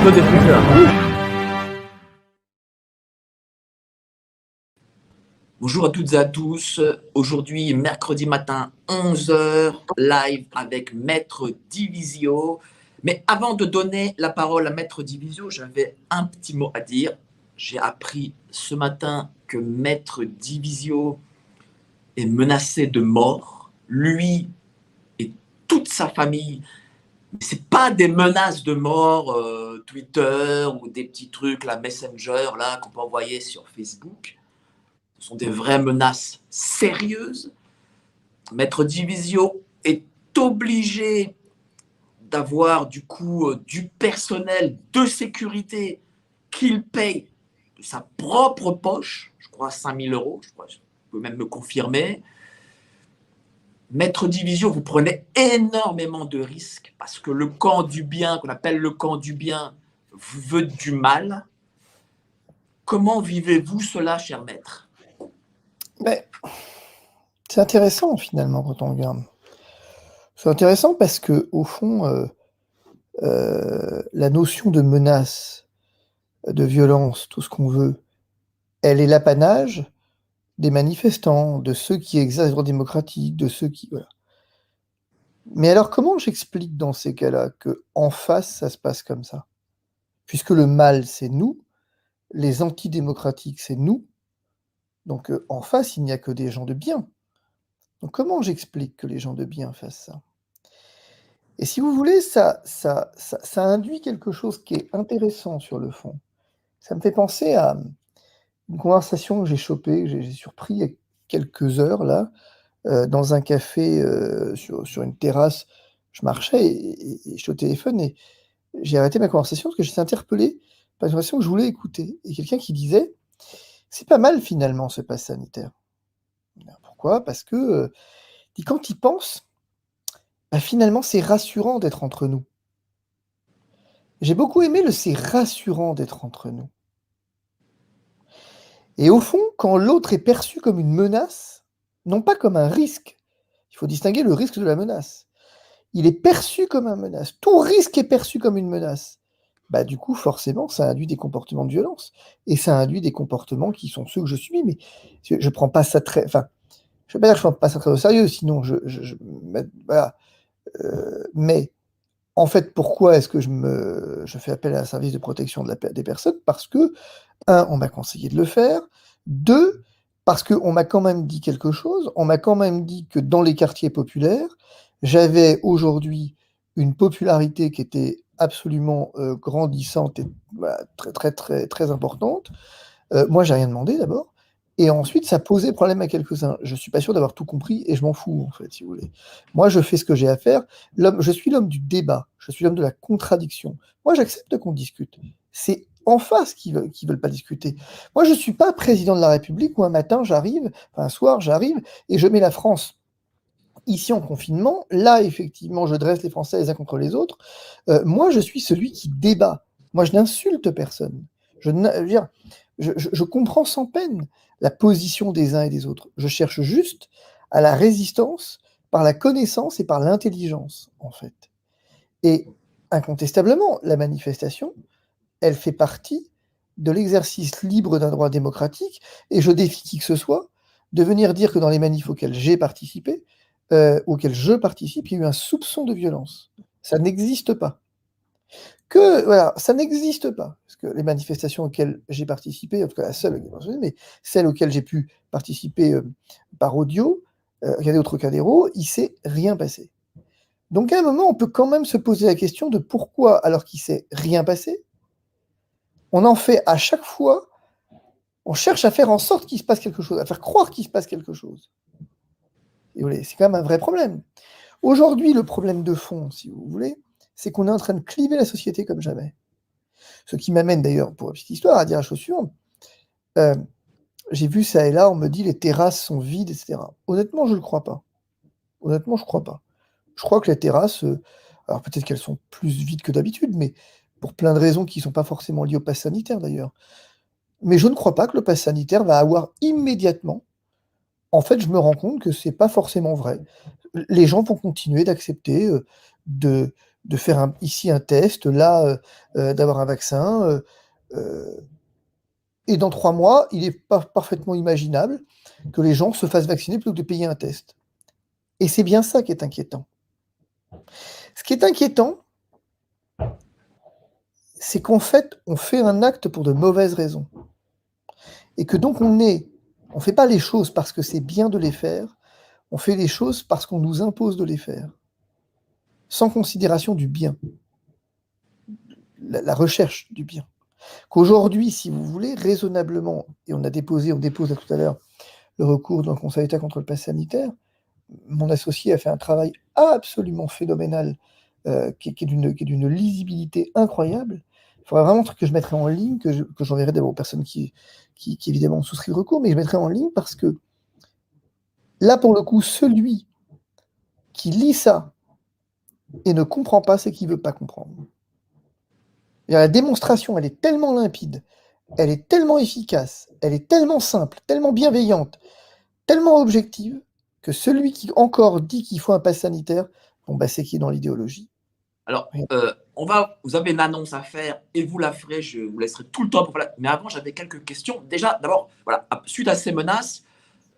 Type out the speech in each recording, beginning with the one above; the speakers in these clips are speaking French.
le début là. Bonjour à toutes et à tous. Aujourd'hui, mercredi matin, 11 heures, live avec Maître Divisio. Mais avant de donner la parole à Maître Divisio, j'avais un petit mot à dire. J'ai appris ce matin que Maître Divisio est menacé de mort. Lui et toute sa famille. C'est pas des menaces de mort Twitter ou des petits trucs, la Messenger là qu'on peut envoyer sur Facebook. Ce sont des vraies menaces sérieuses. Maître Divisio est obligé d'avoir du coup du personnel de sécurité qu'il paye de sa propre poche, je crois 5 000 euros, je peux même me confirmer. Maître Divisio, vous prenez énormément de risques parce que le camp du bien, qu'on appelle le camp du bien, vous veut du mal. Comment vivez-vous cela, cher maître? Mais c'est intéressant finalement quand on regarde. C'est intéressant parce que au fond, la notion de menace, de violence, tout ce qu'on veut, elle est l'apanage des manifestants, de ceux qui exercent les droits démocratiques, de ceux qui voilà. Mais alors comment j'explique dans ces cas-là qu'en face, ça se passe comme ça? Puisque le mal, c'est nous, les antidémocratiques, c'est nous, donc en face, il n'y a que des gens de bien. Donc comment j'explique que les gens de bien fassent ça? Et si vous voulez, ça induit quelque chose qui est intéressant sur le fond. Ça me fait penser à une conversation que j'ai chopée, que j'ai surpris il y a quelques heures là, dans un café, sur une terrasse. Je marchais et j'étais au téléphone et j'ai arrêté ma conversation parce que j'étais interpellé par une conversation que je voulais écouter et quelqu'un qui disait: «C'est pas mal finalement ce pass sanitaire». Pourquoi? Parce que, dit: «Quand il pense, bah, finalement c'est rassurant d'être entre nous». J'ai beaucoup aimé le «c'est rassurant d'être entre nous». Et au fond, quand l'autre est perçu comme une menace, non pas comme un risque, il faut distinguer le risque de la menace. Il est perçu comme une menace. Tout risque est perçu comme une menace. Bah, du coup, forcément, ça induit des comportements de violence et ça induit des comportements qui sont ceux que je subis, mais je prends pas ça très enfin, je veux pas dire que je prends pas ça très au sérieux, sinon je voilà, mais en fait, pourquoi est-ce que je fais appel à un service de protection de la des personnes? Parce que, un, on m'a conseillé de le faire. Deux, parce qu'on m'a quand même dit quelque chose. On m'a quand même dit que dans les quartiers populaires, j'avais aujourd'hui une popularité qui était absolument, grandissante et bah, très, très, très, très importante. Moi, j'ai rien demandé d'abord et ensuite ça posait problème à quelques-uns. Je suis pas sûr d'avoir tout compris et je m'en fous, en fait, si vous voulez. Moi, je fais ce que j'ai à faire. Je suis l'homme du débat, je suis l'homme de la contradiction. Moi, j'accepte qu'on discute. C'est en face qui veulent pas discuter. Moi, je suis pas président de la République où un matin j'arrive, enfin un soir j'arrive et je mets la France ici en confinement. Là, effectivement, je dresse les Français les uns contre les autres. Moi, je suis celui qui débat. Moi, je n'insulte personne. Je veux dire, je comprends sans peine la position des uns et des autres. Je cherche juste à la résistance par la connaissance et par l'intelligence, en fait. Et incontestablement, la manifestation, elle fait partie de l'exercice libre d'un droit démocratique et je défie qui que ce soit de venir dire que dans les manifs auxquels j'ai participé, auxquels je participe, il y a eu un soupçon de violence. Ça n'existe pas. Que voilà, ça n'existe pas. Parce que les manifestations auxquelles j'ai participé, en tout cas la seule, mais celle auxquelles j'ai pu participer, par audio, Recadero Trocadéro, il s'est rien passé. Donc à un moment, on peut quand même se poser la question de pourquoi, alors qu'il s'est rien passé, on en fait à chaque fois, on cherche à faire en sorte qu'il se passe quelque chose, à faire croire qu'il se passe quelque chose. Et vous voyez, c'est quand même un vrai problème. Aujourd'hui, le problème de fond, si vous voulez, c'est qu'on est en train de cliver la société comme jamais. Ce qui m'amène d'ailleurs, pour la petite histoire, à dire la chose suivante. J'ai vu ça et là, on me dit les terrasses sont vides, et cetera. Honnêtement, je ne le crois pas. Honnêtement, je ne crois pas. Je crois que les terrasses, alors peut-être qu'elles sont plus vides que d'habitude, mais pour plein de raisons qui ne sont pas forcément liées au pass sanitaire d'ailleurs. Mais je ne crois pas que le pass sanitaire va avoir immédiatement. En fait, je me rends compte que c'est pas forcément vrai. Les gens vont continuer d'accepter, de de faire ici un test, là, d'avoir un vaccin. Et dans 3 mois, il est parfaitement imaginable que les gens se fassent vacciner plutôt que de payer un test. Et c'est bien ça qui est inquiétant. Ce qui est inquiétant, c'est qu'en fait, on fait un acte pour de mauvaises raisons. Et que donc on ne fait pas les choses parce que c'est bien de les faire, on fait les choses parce qu'on nous impose de les faire, sans considération du bien, la recherche du bien. Qu'aujourd'hui, si vous voulez, raisonnablement, et on dépose tout à l'heure le recours dans le Conseil d'État contre le pass sanitaire, mon associé a fait un travail absolument phénoménal, qui est d'une lisibilité incroyable. Il faudrait vraiment un truc que je mettrais en ligne, que j'enverrai d'abord aux personnes qui évidemment ont souscrit le recours, mais je mettrai en ligne parce que là, pour le coup, celui qui lit ça et ne comprend pas, c'est qu'il ne veut pas comprendre. Et la démonstration, elle est tellement limpide, elle est tellement efficace, elle est tellement simple, tellement bienveillante, tellement objective, que celui qui encore dit qu'il faut un pass sanitaire, bon, bah, c'est qu'il est dans l'idéologie. Alors, vous avez une annonce à faire et vous la ferez, je vous laisserai tout le temps pour faire. Mais avant, j'avais quelques questions. Déjà, d'abord, voilà, suite à ces menaces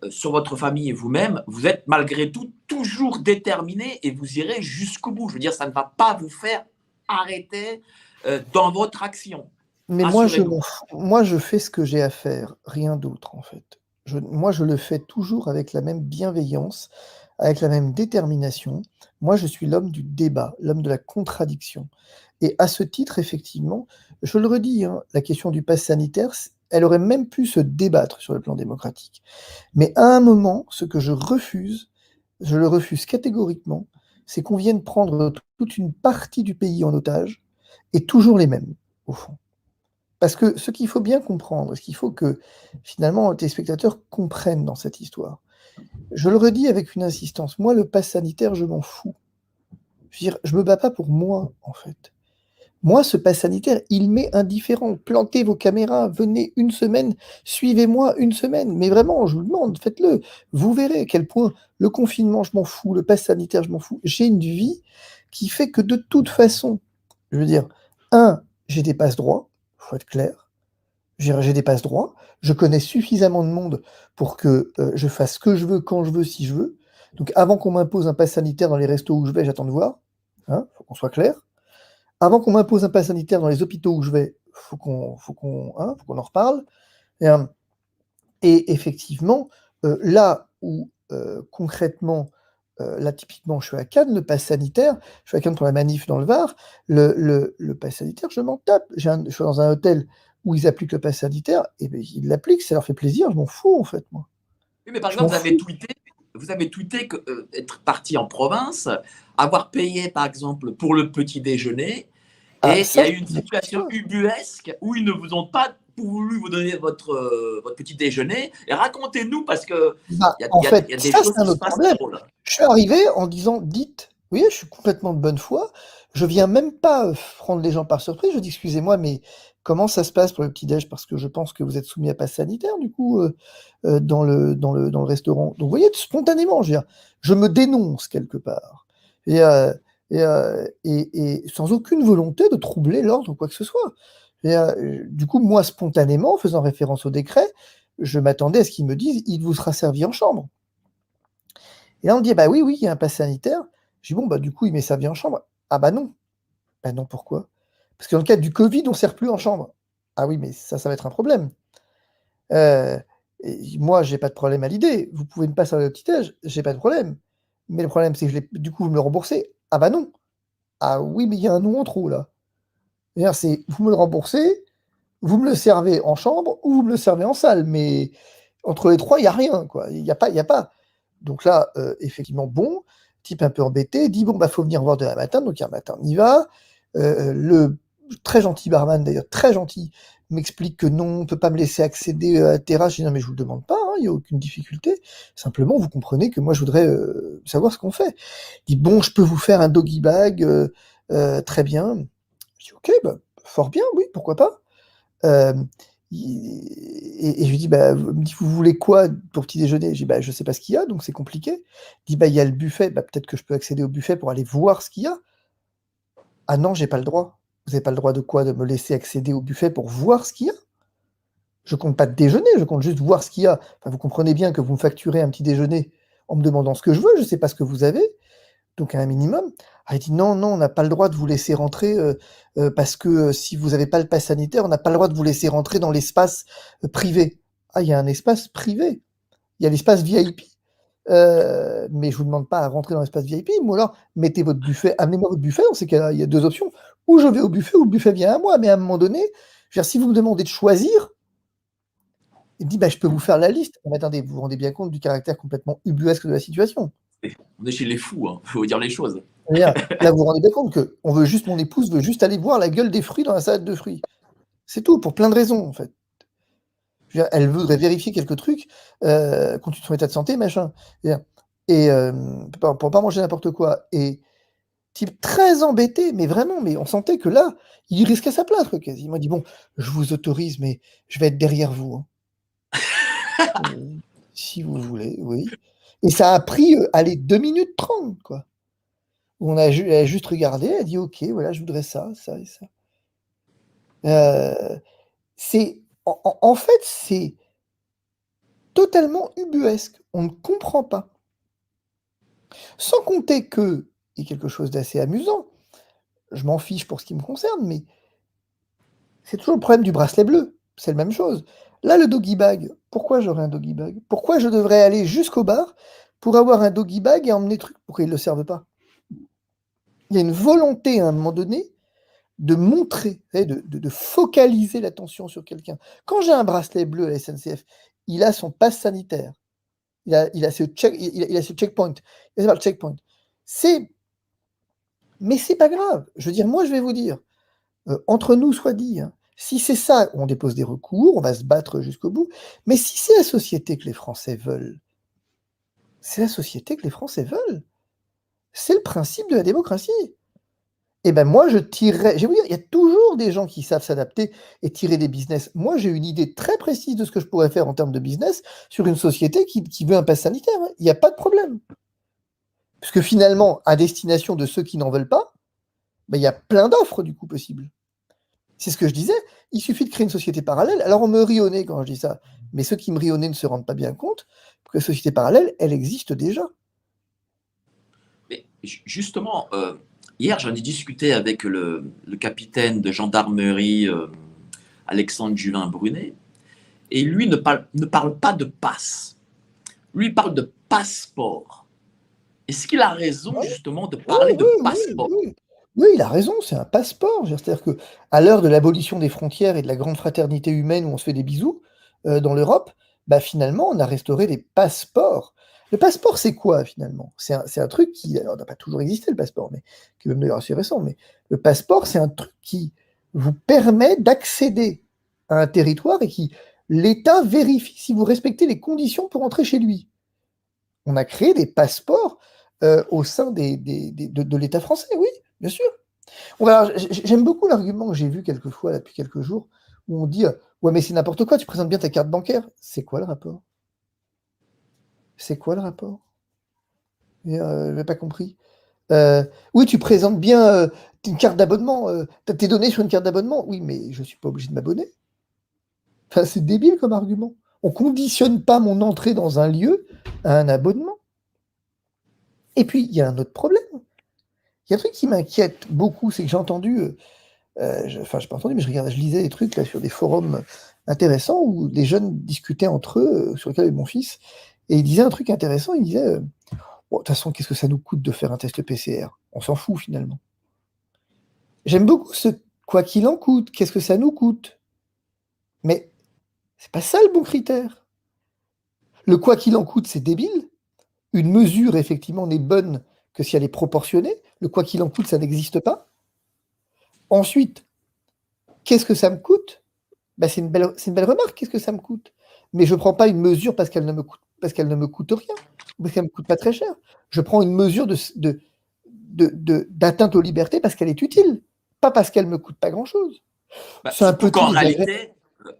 sur votre famille et vous-même, vous êtes malgré tout toujours déterminé et vous irez jusqu'au bout. Je veux dire, ça ne va pas vous faire arrêter dans votre action. Mais moi, je fais ce que j'ai à faire, rien d'autre en fait. Moi, je le fais toujours avec la même bienveillance, avec la même détermination. Moi, je suis l'homme du débat, l'homme de la contradiction. Et à ce titre, effectivement, je le redis, hein, la question du pass sanitaire, elle aurait même pu se débattre sur le plan démocratique. Mais à un moment, ce que je le refuse catégoriquement, c'est qu'on vienne prendre toute une partie du pays en otage, et toujours les mêmes, au fond. Parce que ce qu'il faut bien comprendre, ce qu'il faut que finalement tes spectateurs comprennent dans cette histoire, je le redis avec une insistance, moi le pass sanitaire, je m'en fous. Je veux dire, je me bats pas pour moi, en fait. Moi, ce pass sanitaire, il m'est indifférent. Plantez vos caméras, venez une semaine, suivez-moi une semaine. Mais vraiment, je vous demande, faites-le. Vous verrez à quel point le confinement, je m'en fous, le pass sanitaire, je m'en fous. J'ai une vie qui fait que de toute façon, je veux dire, j'ai des passe-droits, faut être clair. J'ai des passe-droits. Je connais suffisamment de monde pour que je fasse ce que je veux, quand je veux, si je veux. Donc avant qu'on m'impose un pass sanitaire dans les restos où je vais, j'attends de voir. Hein, faut qu'on soit clair. Avant qu'on m'impose un pass sanitaire dans les hôpitaux où je vais, faut qu'on en reparle. Et effectivement, là où concrètement, là typiquement, je suis à Cannes, le pass sanitaire, je suis à Cannes pour la manif dans le Var, le pass sanitaire, je m'en tape. Je suis dans un hôtel où ils appliquent le pass sanitaire, et ben, ils l'appliquent, ça leur fait plaisir, je m'en fous en fait, moi. Oui, mais par exemple, vous avez tweeté que être parti en province, avoir payé par exemple pour le petit déjeuner, et il y a eu une situation ubuesque où ils ne vous ont pas voulu vous donner votre petit déjeuner. Et racontez-nous, parce que en fait, y a des ça choses c'est un qui se autre passent problème. drôles. Je suis arrivé en disant, dites, oui, je suis complètement de bonne foi, je viens même pas prendre les gens par surprise, je dis, excusez-moi, mais comment ça se passe pour le petit-déj? Parce que je pense que vous êtes soumis à passe sanitaire, du coup, dans le restaurant. Donc, vous voyez, spontanément, je me dénonce quelque part. Et, et sans aucune volonté de troubler l'ordre ou quoi que ce soit. Et, du coup, moi, spontanément, faisant référence au décret, je m'attendais à ce qu'ils me disent, il vous sera servi en chambre. Et là, on me dit, bah oui, oui, il y a un pass sanitaire. Je dis, bon, bah du coup, il m'est servi en chambre. Ah bah non. Bah non, pourquoi? Parce que dans le cadre du Covid, on ne sert plus en chambre. Ah oui, mais ça va être un problème. Et moi, j'ai pas de problème à l'idée. Vous pouvez me passer le petit-déj, j'ai pas de problème. Mais le problème, c'est que du coup, vous me le remboursez. Ah bah non. Ah oui, mais il y a un nom en trop, là. C'est, vous me le remboursez, vous me le servez en chambre ou vous me le servez en salle. Mais entre les trois, il n'y a rien, quoi. Il n'y a pas. Donc là, effectivement, bon, type un peu embêté, dit bon, bah, faut venir voir demain matin. Donc, un matin, on y va. Le très gentil barman, d'ailleurs, très gentil, m'explique que non, on ne peut pas me laisser accéder à la terrasse. Je dis non, mais je vous le demande pas, il n'y a aucune difficulté. Simplement, vous comprenez que moi, je voudrais savoir ce qu'on fait. Il dit bon, je peux vous faire un doggy bag, très bien. Je dis ok, bah, fort bien, oui, pourquoi pas. Et je lui dis, bah, vous voulez quoi pour petit déjeuner? Je dis, bah, je sais pas ce qu'il y a, donc c'est compliqué. Il dit, bah, il y a le buffet, bah, peut-être que je peux accéder au buffet pour aller voir ce qu'il y a. Ah non, j'ai pas le droit. Vous n'avez pas le droit de quoi? De me laisser accéder au buffet pour voir ce qu'il y a? Je compte pas de déjeuner, je compte juste voir ce qu'il y a. Enfin, vous comprenez bien que vous me facturez un petit déjeuner en me demandant ce que je veux, je sais pas ce que vous avez, donc à un minimum. Ah, il dit: «Non, non, on n'a pas le droit de vous laisser rentrer, parce que, si vous avez pas le pass sanitaire, on n'a pas le droit de vous laisser rentrer dans l'espace, privé». Ah, il y a un espace privé. Il y a l'espace VIP, mais je vous demande pas à rentrer dans l'espace VIP, ou alors mettez votre buffet, amenez-moi votre buffet. Dans ces cas-là, il y a 2 options: ou je vais au buffet ou le buffet vient à moi. Mais à un moment donné, je veux dire, si vous me demandez de choisir, il me dit: «Bah, je peux vous faire la liste». Mais attendez, vous vous rendez bien compte du caractère complètement ubuesque de la situation? On est chez les fous, hein, faut dire les choses. C'est-à-dire, là, vous vous rendez bien compte qu'on veut juste, mon épouse veut juste aller voir la gueule des fruits dans la salade de fruits. C'est tout, pour plein de raisons, en fait. Je veux dire, elle voudrait vérifier quelques trucs, compte tenu de son état de santé, machin. C'est-à-dire, et pour pas manger n'importe quoi, et type très embêté, mais vraiment, mais on sentait que là, il risquait sa place, quoi, quasi. Il m'a dit: «Bon, je vous autorise, mais je vais être derrière vous, hein. Si vous voulez, oui». Et ça a pris, allez, 2 minutes 30, quoi. Où elle a juste regardé, elle a dit: «OK, voilà, je voudrais ça, ça et ça». Heu, c'est en fait, c'est totalement ubuesque. On ne comprend pas. Sans compter que, et quelque chose d'assez amusant, je m'en fiche pour ce qui me concerne, mais c'est toujours le problème du bracelet bleu, c'est la même chose. Là, le doggy bag, pourquoi j'aurais un doggy bag? Pourquoi je devrais aller jusqu'au bar pour avoir un doggy bag et emmener truc? Pourquoi ils ne le servent pas? Il y a une volonté à un moment donné de montrer, vous savez, de focaliser l'attention sur quelqu'un. Quand j'ai un bracelet bleu à la SNCF, il a son passe sanitaire, il a ce checkpoint, il a le checkpoint. C'est Mais c'est pas grave. Je veux dire, moi, je vais vous dire, entre nous soit dit, hein, si c'est ça, on dépose des recours, on va se battre jusqu'au bout, mais si c'est la société que les Français veulent, c'est la société que les Français veulent. C'est le principe de la démocratie. Et ben moi, je vais vous dire, il y a toujours des gens qui savent s'adapter et tirer des business. Moi, j'ai une idée très précise de ce que je pourrais faire en termes de business sur une société qui veut un pass sanitaire, hein. Il y a pas de problème. Puisque finalement, à destination de ceux qui n'en veulent pas, bah, il y a plein d'offres du coup possibles. C'est ce que je disais, il suffit de créer une société parallèle. Alors on me rit au nez quand je dis ça, mais ceux qui me rient au nez ne se rendent pas bien compte que la société parallèle, elle existe déjà. Mais justement, hier, j'en ai discuté avec le capitaine de gendarmerie, Alexandre Julien Brunet, et lui ne parle pas de passe. Lui, il parle de passeport. Est-ce qu'il a raison, Ouais, justement, de ouais, parler de oui, oui, passeport? oui. Oui, il a raison, c'est un passeport. C'est-à-dire qu'à l'heure de l'abolition des frontières et de la grande fraternité humaine où on se fait des bisous, dans l'Europe, bah, finalement, on a restauré des passeports. Le passeport, c'est quoi finalement? C'est un truc qui, alors, n'a pas toujours existé le passeport, mais qui est même d'ailleurs assez récent, mais le passeport, c'est un truc qui vous permet d'accéder à un territoire et qui l'État vérifie si vous respectez les conditions pour entrer chez lui. On a créé des passeports, au sein de l'État français, oui, bien sûr. Alors, j'aime beaucoup l'argument que j'ai vu quelquefois, là, depuis quelques jours, où on dit, «Ouais, mais c'est n'importe quoi, tu présentes bien ta carte bancaire». C'est quoi le rapport? C'est quoi le rapport? J'ai pas compris. Oui, tu présentes bien, une carte d'abonnement, tu tes données sur une carte d'abonnement. Oui, mais je suis pas obligé de m'abonner. Enfin, c'est débile comme argument. On conditionne pas mon entrée dans un lieu à un abonnement. Et puis, il y a un autre problème. Il y a un truc qui m'inquiète beaucoup, c'est que j'ai entendu, j'ai pas entendu, mais je lisais des trucs là sur des forums intéressants où des jeunes discutaient entre eux, sur lequel est mon fils, et ils disaient un truc intéressant, ils disaient, «Bon, de toute façon, qu'est-ce que ça nous coûte de faire un test PCR? On s'en fout finalement». J'aime beaucoup ce «quoi qu'il en coûte», qu'est-ce que ça nous coûte? Mais c'est pas ça le bon critère. Le «quoi qu'il en coûte», c'est débile. Une mesure effectivement n'est bonne que si elle est proportionnée. Le «quoi qu'il en coûte», ça n'existe pas. Ensuite, qu'est-ce que ça me coûte? Bah, c'est une belle remarque, qu'est-ce que ça me coûte? Mais je prends pas une mesure parce qu'elle ne me coûte rien, parce qu'elle me coûte pas très cher. Je prends une mesure d'atteinte aux libertés parce qu'elle est utile, pas parce qu'elle me coûte pas grand-chose. Bah, C'est un petit désagrément,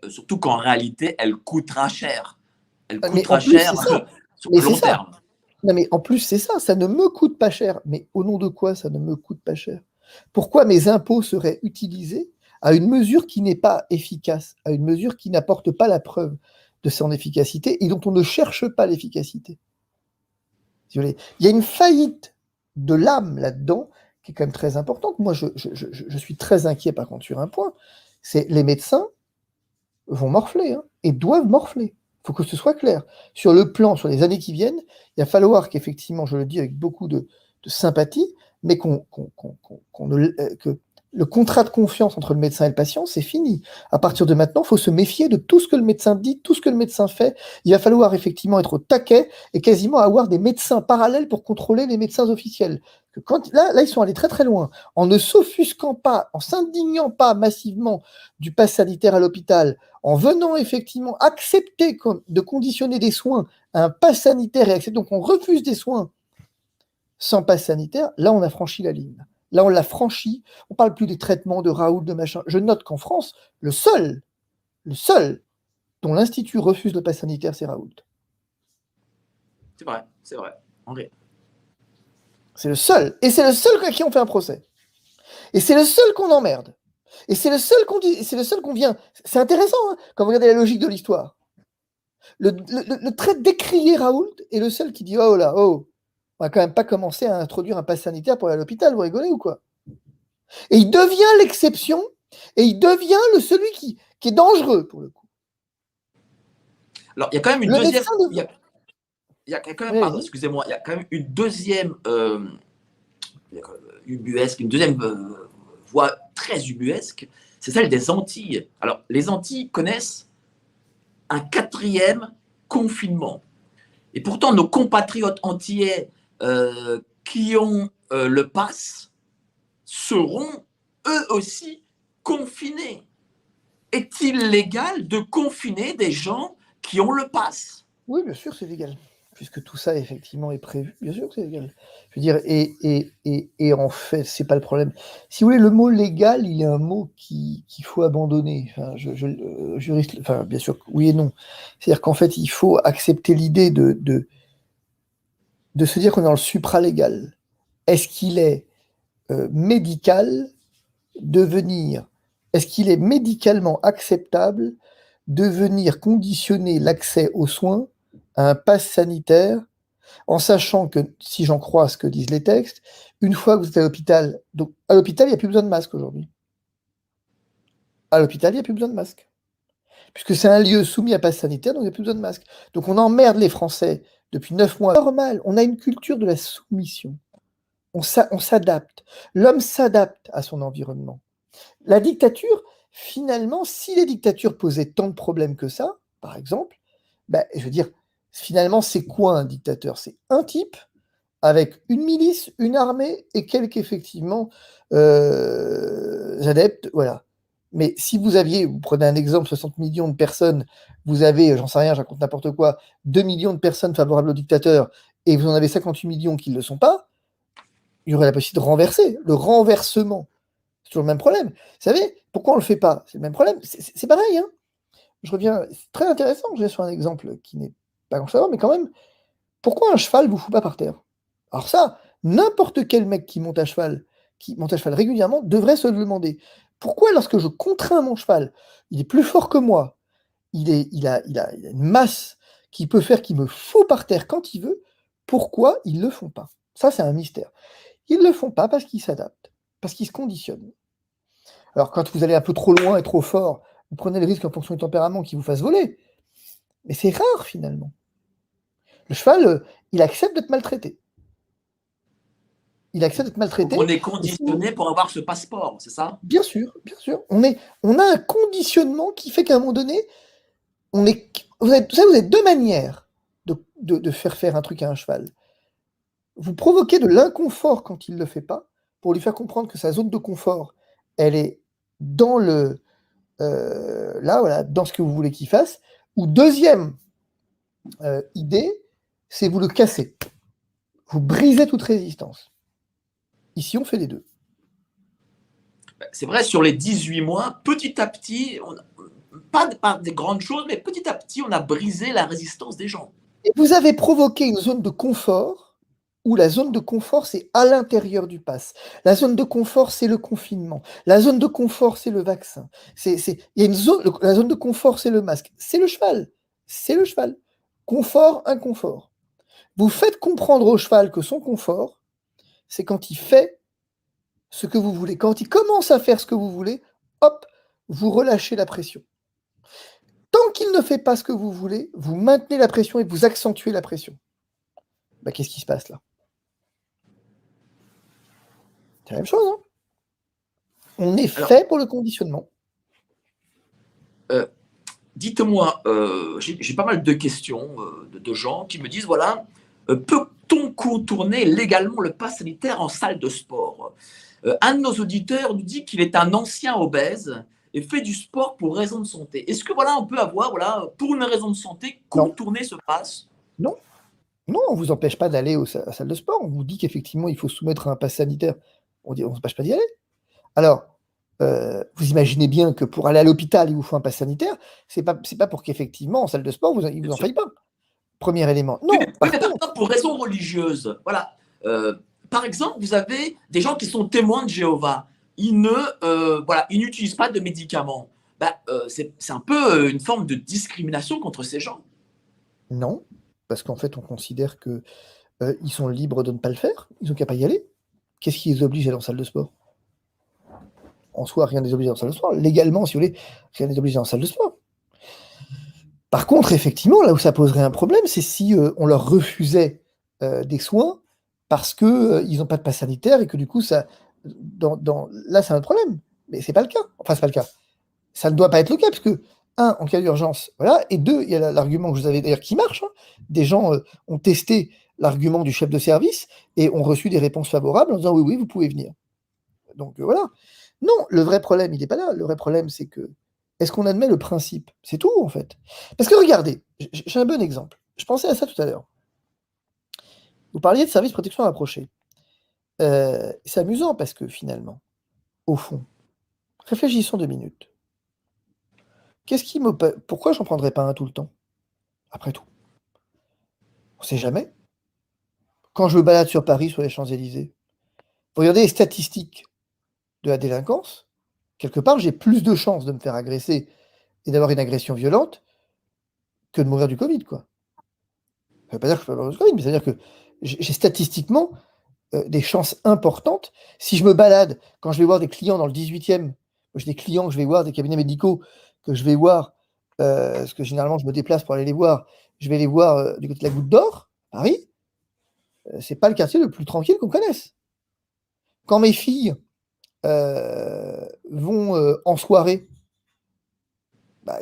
surtout qu'en réalité, elle coûtera cher. Elle mais en coûtera plus, c'est cher ça. sur Mais le c'est long ça. terme. Non, mais en plus, c'est ça, ça ne me coûte pas cher. Mais au nom de quoi ça ne me coûte pas cher? Pourquoi mes impôts seraient utilisés à une mesure qui n'est pas efficace, à une mesure qui n'apporte pas la preuve de son efficacité et dont on ne cherche pas l'efficacité? Si vous voulez. Il y a une faillite de l'âme là-dedans qui est quand même très importante. Moi, je suis très inquiet par contre sur un point, c'est les médecins vont morfler et doivent morfler. Il faut que ce soit clair. Sur le plan, sur les années qui viennent, il va falloir qu'effectivement, je le dis avec beaucoup de sympathie, mais que le contrat de confiance entre le médecin et le patient, c'est fini. À partir de maintenant, il faut se méfier de tout ce que le médecin dit, tout ce que le médecin fait. Il va falloir effectivement être au taquet et quasiment avoir des médecins parallèles pour contrôler les médecins officiels. Là, ils sont allés très très loin. En ne s'offusquant pas, en s'indignant pas massivement du pass sanitaire à l'hôpital, en venant effectivement accepter de conditionner des soins à un pass sanitaire et accepter donc on refuse des soins sans pass sanitaire, là on a franchi la ligne. Là on l'a franchi, on ne parle plus des traitements de Raoult, de machin. Je note qu'en France, le seul dont l'Institut refuse le pass sanitaire, c'est Raoult. C'est vrai, André. C'est le seul, et c'est le seul à qui on fait un procès. Et c'est le seul qu'on emmerde. Et c'est le seul qu'on dit, c'est le seul qu'on vient. C'est intéressant quand vous regardez la logique de l'histoire. Le trait d'écrier Raoult est le seul qui dit oh là, oh, on va quand même pas commencer à introduire un pass sanitaire pour aller à l'hôpital, vous rigolez ou quoi? Et il devient l'exception, et il devient celui qui est dangereux pour le coup. Alors, il y a quand même une deuxième. Il y a quand même, pardon, excusez-moi, il y a quand même une deuxième ubuesque, une deuxième voie très ubuesque, c'est celle des Antilles. Alors, les Antilles connaissent un 4e confinement. Et pourtant, nos compatriotes antillais qui ont le pass seront eux aussi confinés. Est-il légal de confiner des gens qui ont le pass? Oui, bien sûr, c'est légal. Puisque tout ça, effectivement, est prévu. Bien sûr que c'est légal. Je veux dire, et en fait, c'est pas le problème. Si vous voulez, le mot légal, il est un mot qu'il faut abandonner. Enfin, juriste, enfin, bien sûr, oui et non. C'est-à-dire qu'en fait, il faut accepter l'idée de se dire qu'on est dans le supralégal. Est-ce qu'il est médical de venir, est-ce qu'il est médicalement acceptable de venir conditionner l'accès aux soins à un pass sanitaire, en sachant que, si j'en crois ce que disent les textes, une fois que vous êtes à l'hôpital, donc à l'hôpital, il n'y a plus besoin de masque aujourd'hui. À l'hôpital, il n'y a plus besoin de masque. Puisque c'est un lieu soumis à pass sanitaire, donc il n'y a plus besoin de masque. Donc on emmerde les Français depuis 9 mois. Normal, on a une culture de la soumission. On s'adapte. L'homme s'adapte à son environnement. La dictature, finalement, si les dictatures posaient tant de problèmes que ça, par exemple, je veux dire, finalement, c'est quoi un dictateur? C'est un type avec une milice, une armée et quelques, effectivement, adeptes, voilà. Mais si vous prenez un exemple, 60 millions de personnes, vous avez, j'en sais rien, je raconte n'importe quoi, 2 millions de personnes favorables au dictateur, et vous en avez 58 millions qui ne le sont pas, il y aurait la possibilité de renverser. Le renversement, c'est toujours le même problème. Vous savez, pourquoi on ne le fait pas? C'est le même problème. C'est pareil. Je reviens, c'est très intéressant, je viens sur un exemple qui n'est pas grand-chose, mais quand même, pourquoi un cheval ne vous fout pas par terre? Alors ça, n'importe quel mec qui monte à cheval régulièrement, devrait se le demander. Pourquoi, lorsque je contrains mon cheval, il est plus fort que moi, il a une masse qui peut faire qu'il me fout par terre quand il veut, pourquoi ils ne le font pas? Ça, c'est un mystère. Ils ne le font pas parce qu'ils s'adaptent, parce qu'ils se conditionnent. Alors, quand vous allez un peu trop loin et trop fort, vous prenez le risque en fonction du tempérament qu'il vous fasse voler. Mais c'est rare, finalement. Le cheval, il accepte d'être maltraité. Il accepte d'être maltraité. Donc on est conditionné pour avoir ce passeport, c'est ça? Bien sûr, bien sûr. On a un conditionnement qui fait qu'à un moment donné, vous avez 2 manières de faire un truc à un cheval. Vous provoquez de l'inconfort quand il ne le fait pas, pour lui faire comprendre que sa zone de confort, elle est dans dans ce que vous voulez qu'il fasse. Ou deuxième idée, c'est vous le cassez. Vous brisez toute résistance. Ici, on fait les deux. C'est vrai, sur les 18 mois, petit à petit, pas des grandes choses, mais petit à petit, on a brisé la résistance des gens. Et vous avez provoqué une zone de confort où la zone de confort, c'est à l'intérieur du pass. La zone de confort, c'est le confinement. La zone de confort, c'est le vaccin. Il y a une zone, la zone de confort, c'est le masque. C'est le cheval. C'est le cheval. Confort, inconfort. Vous faites comprendre au cheval que son confort, c'est quand il fait ce que vous voulez. Quand il commence à faire ce que vous voulez, hop, vous relâchez la pression. Tant qu'il ne fait pas ce que vous voulez, vous maintenez la pression et vous accentuez la pression. Bah, qu'est-ce qui se passe là? C'est la même chose. Hein, on est fait pour le conditionnement. Dites-moi, j'ai pas mal de questions de gens qui me disent, voilà, peut-on contourner légalement le pass sanitaire en salle de sport? Un de nos auditeurs nous dit qu'il est un ancien obèse et fait du sport pour raison de santé. Est-ce que voilà, on peut avoir, voilà, pour une raison de santé, Non. contourner ce pass? Non, non, on ne vous empêche pas d'aller à la salle de sport. On vous dit qu'effectivement, il faut soumettre à un pass sanitaire. On ne s'empêche pas d'y aller. Alors, vous imaginez bien que pour aller à l'hôpital, il vous faut un pass sanitaire. C'est pas pour qu'effectivement, en salle de sport, il vous en faille pas. Premier élément. Non, Oui, mais par exemple, pour raison religieuse, voilà. Par exemple, vous avez des gens qui sont témoins de Jéhovah. Ils n'utilisent pas de médicaments. C'est un peu une forme de discrimination contre ces gens. Non, parce qu'en fait, on considère que ils sont libres de ne pas le faire. Ils n'ont qu'à pas y aller. Qu'est-ce qui les oblige à aller en salle de sport? En soi, rien ne les oblige en salle de sport. Légalement, si vous voulez, rien ne les oblige en salle de sport. Par contre, effectivement, là où ça poserait un problème, c'est si on leur refusait des soins parce qu'ils n'ont pas de passe sanitaire et que du coup, là, c'est un problème. Mais c'est pas le cas. Enfin, c'est pas le cas. Ça ne doit pas être le cas, parce que, un, en cas d'urgence, voilà, et deux, il y a l'argument que je vous avais d'ailleurs qui marche. Hein. Des gens ont testé l'argument du chef de service et ont reçu des réponses favorables en disant oui, oui, vous pouvez venir. Donc voilà. Non, le vrai problème, il n'est pas là. Le vrai problème, c'est que est-ce qu'on admet le principe? C'est tout, en fait. Parce que regardez, j'ai un bon exemple. Je pensais à ça tout à l'heure. Vous parliez de service de protection rapprochée. C'est amusant parce que finalement, au fond, réfléchissons 2 minutes. Pourquoi j'en prendrais pas un tout le temps? Après tout, on sait jamais. Quand je me balade sur Paris, sur les Champs-Élysées, vous regardez les statistiques de la délinquance, quelque part, j'ai plus de chances de me faire agresser et d'avoir une agression violente que de mourir du Covid, quoi. Ça veut pas dire que je peux mourir du Covid, mais ça veut dire que j'ai statistiquement des chances importantes. Si je me balade, quand je vais voir des clients dans le 18e, j'ai des clients que je vais voir, des cabinets médicaux que je vais voir, parce que généralement je me déplace pour aller les voir, je vais les voir du côté de la Goutte d'Or, Paris, c'est pas le quartier le plus tranquille qu'on connaisse. Quand mes filles vont en soirée,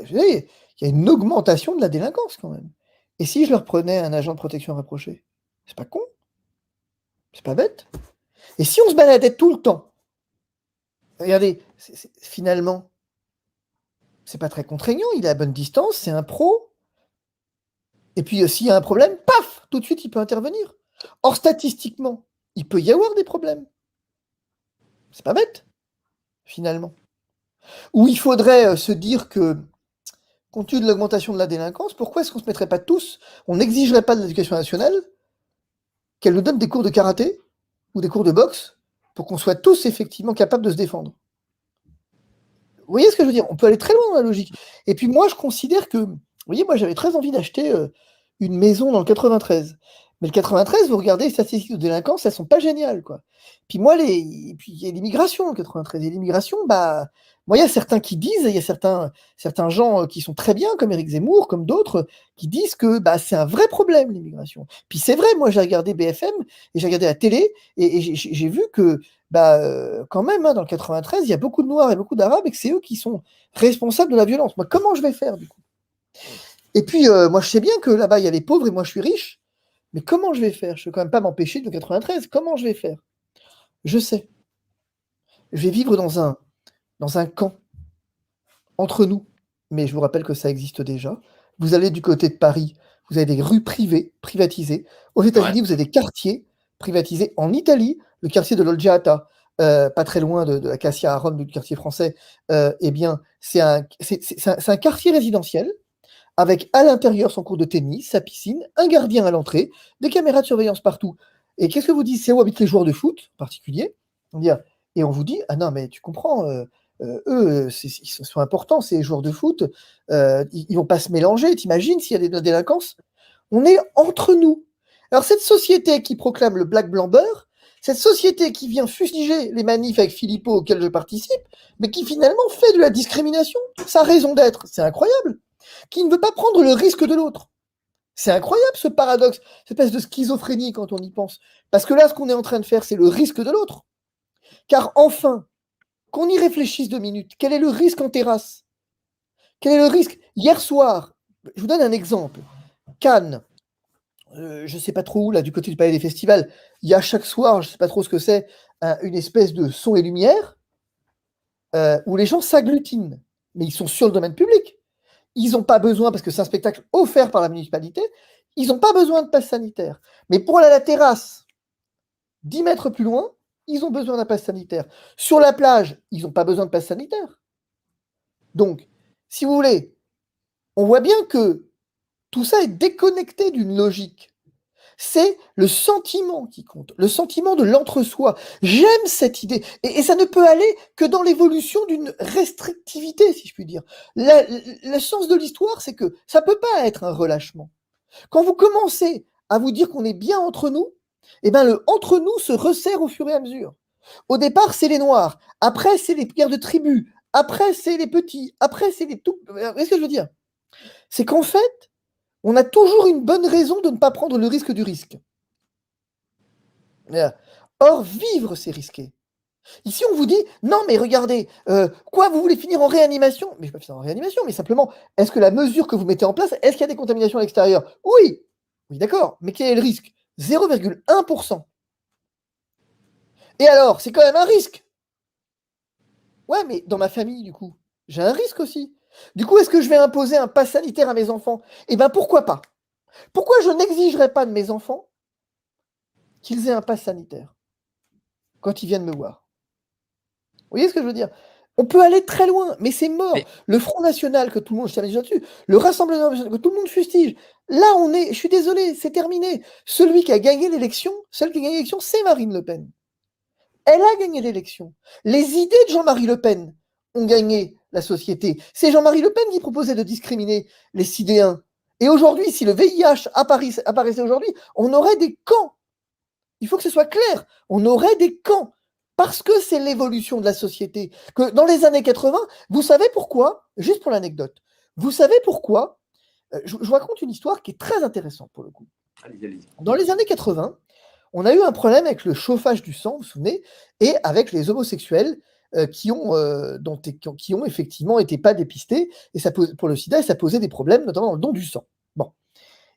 je sais, il y a une augmentation de la délinquance quand même. Et si je leur prenais un agent de protection rapproché? C'est pas con, c'est pas bête. Et si on se baladait tout le temps? Regardez, finalement, c'est pas très contraignant, il est à bonne distance, c'est un pro. Et puis, s'il y a un problème, paf, tout de suite, il peut intervenir. Or, statistiquement, il peut y avoir des problèmes. C'est pas bête, finalement. Ou il faudrait se dire que, compte tenu de l'augmentation de la délinquance, pourquoi est-ce qu'on ne se mettrait pas tous, on n'exigerait pas de l'éducation nationale qu'elle nous donne des cours de karaté ou des cours de boxe pour qu'on soit tous effectivement capables de se défendre? Vous voyez ce que je veux dire? On peut aller très loin dans la logique. Et puis moi, je considère que, vous voyez, moi, j'avais très envie d'acheter une maison dans le 93. Mais le 93, vous regardez les statistiques de délinquance, elles sont pas géniales, quoi. Puis moi, et puis il y a l'immigration, le 93. Et l'immigration, moi, il y a certains qui disent, il y a certains gens qui sont très bien, comme Éric Zemmour, comme d'autres, qui disent que c'est un vrai problème, l'immigration. Puis c'est vrai, moi, j'ai regardé BFM et j'ai regardé la télé et j'ai vu que quand même, hein, dans le 93, il y a beaucoup de Noirs et beaucoup d'Arabes et que c'est eux qui sont responsables de la violence. Moi, comment je vais faire, du coup? Et puis, moi, je sais bien que là-bas, il y a les pauvres et moi, je suis riche. Mais comment je vais faire? Je ne peux quand même pas m'empêcher de 93. Comment je vais faire? Je sais. Je vais vivre dans un camp entre nous. Mais je vous rappelle que ça existe déjà. Vous allez du côté de Paris, vous avez des rues privées, privatisées. Aux États-Unis, vous avez des quartiers privatisés. En Italie, le quartier de l'Olgiata, pas très loin de la Cassia à Rome, du quartier français, eh bien, c'est un quartier résidentiel avec à l'intérieur son cours de tennis, sa piscine, un gardien à l'entrée, des caméras de surveillance partout. Et qu'est-ce que vous dites? C'est où habitent les joueurs de foot, en particulier. Et on vous dit, ah non, mais tu comprends, eux, ils sont importants, ces joueurs de foot, ils vont pas se mélanger. T'imagines s'il y a des délinquances? On est entre nous. Alors, cette société qui proclame le black blanc beurre, cette société qui vient fustiger les manifs avec Philippot auxquels je participe, mais qui finalement fait de la discrimination sa raison d'être, c'est incroyable, qui ne veut pas prendre le risque de l'autre. C'est incroyable ce paradoxe, cette espèce de schizophrénie quand on y pense. Parce que là, ce qu'on est en train de faire, c'est le risque de l'autre. Car enfin, qu'on y réfléchisse 2 minutes, quel est le risque en terrasse? Quel est le risque? Hier soir, je vous donne un exemple. Cannes, je ne sais pas trop où, là, du côté du Palais des Festivals, il y a chaque soir, je ne sais pas trop ce que c'est, une espèce de son et lumière où les gens s'agglutinent. Mais ils sont sur le domaine public. Ils n'ont pas besoin, parce que c'est un spectacle offert par la municipalité, ils n'ont pas besoin de passe sanitaire. Mais pour aller à la terrasse, 10 mètres plus loin, ils ont besoin d'un passe sanitaire. Sur la plage, ils n'ont pas besoin de passe sanitaire. Donc, si vous voulez, on voit bien que tout ça est déconnecté d'une logique. C'est le sentiment qui compte, le sentiment de l'entre-soi. J'aime cette idée. Et ça ne peut aller que dans l'évolution d'une restrictivité, si je puis dire. Le sens de l'histoire, c'est que ça ne peut pas être un relâchement. Quand vous commencez à vous dire qu'on est bien entre nous, eh ben le entre nous se resserre au fur et à mesure. Au départ, c'est les Noirs. Après, c'est les guerres de tribus. Après, c'est les petits. Après, c'est les tout. Qu'est-ce que je veux dire? C'est qu'en fait, on a toujours une bonne raison de ne pas prendre le risque du risque. Or, vivre, c'est risqué. Ici, on vous dit, non, mais regardez, quoi, vous voulez finir en réanimation? Mais je ne vais pas finir en réanimation, mais simplement, est-ce que la mesure que vous mettez en place, est-ce qu'il y a des contaminations à l'extérieur? Oui, oui, d'accord, mais quel est le risque? 0,1%. Et alors, c'est quand même un risque. Ouais, mais dans ma famille, du coup, j'ai un risque aussi. Du coup, est-ce que je vais imposer un pass sanitaire à mes enfants? Eh bien, pourquoi pas? Pourquoi je n'exigerais pas de mes enfants qu'ils aient un pass sanitaire quand ils viennent me voir? Vous voyez ce que je veux dire? On peut aller très loin, mais c'est mort. Mais Le Front national, que tout le monde, je termine là-dessus, le Rassemblement national, que tout le monde fustige. Là, on est, je suis désolé, c'est terminé. Celui qui a gagné l'élection, celle qui a gagné l'élection, c'est Marine Le Pen. Elle a gagné l'élection. Les idées de Jean-Marie Le Pen ont gagné la société. C'est Jean-Marie Le Pen qui proposait de discriminer les Sidéens. Et aujourd'hui, si le VIH apparaissait aujourd'hui, on aurait des camps. Il faut que ce soit clair. On aurait des camps. Parce que c'est l'évolution de la société. Que dans les années 80, vous savez pourquoi, juste pour l'anecdote, vous savez pourquoi, je vous raconte une histoire qui est très intéressante pour le coup. allez-y. Dans les années 80, on a eu un problème avec le chauffage du sang, vous vous souvenez, et avec les homosexuels qui ont effectivement été pas dépistés, et ça pose, pour le sida, et ça posait des problèmes, notamment dans le don du sang. Bon.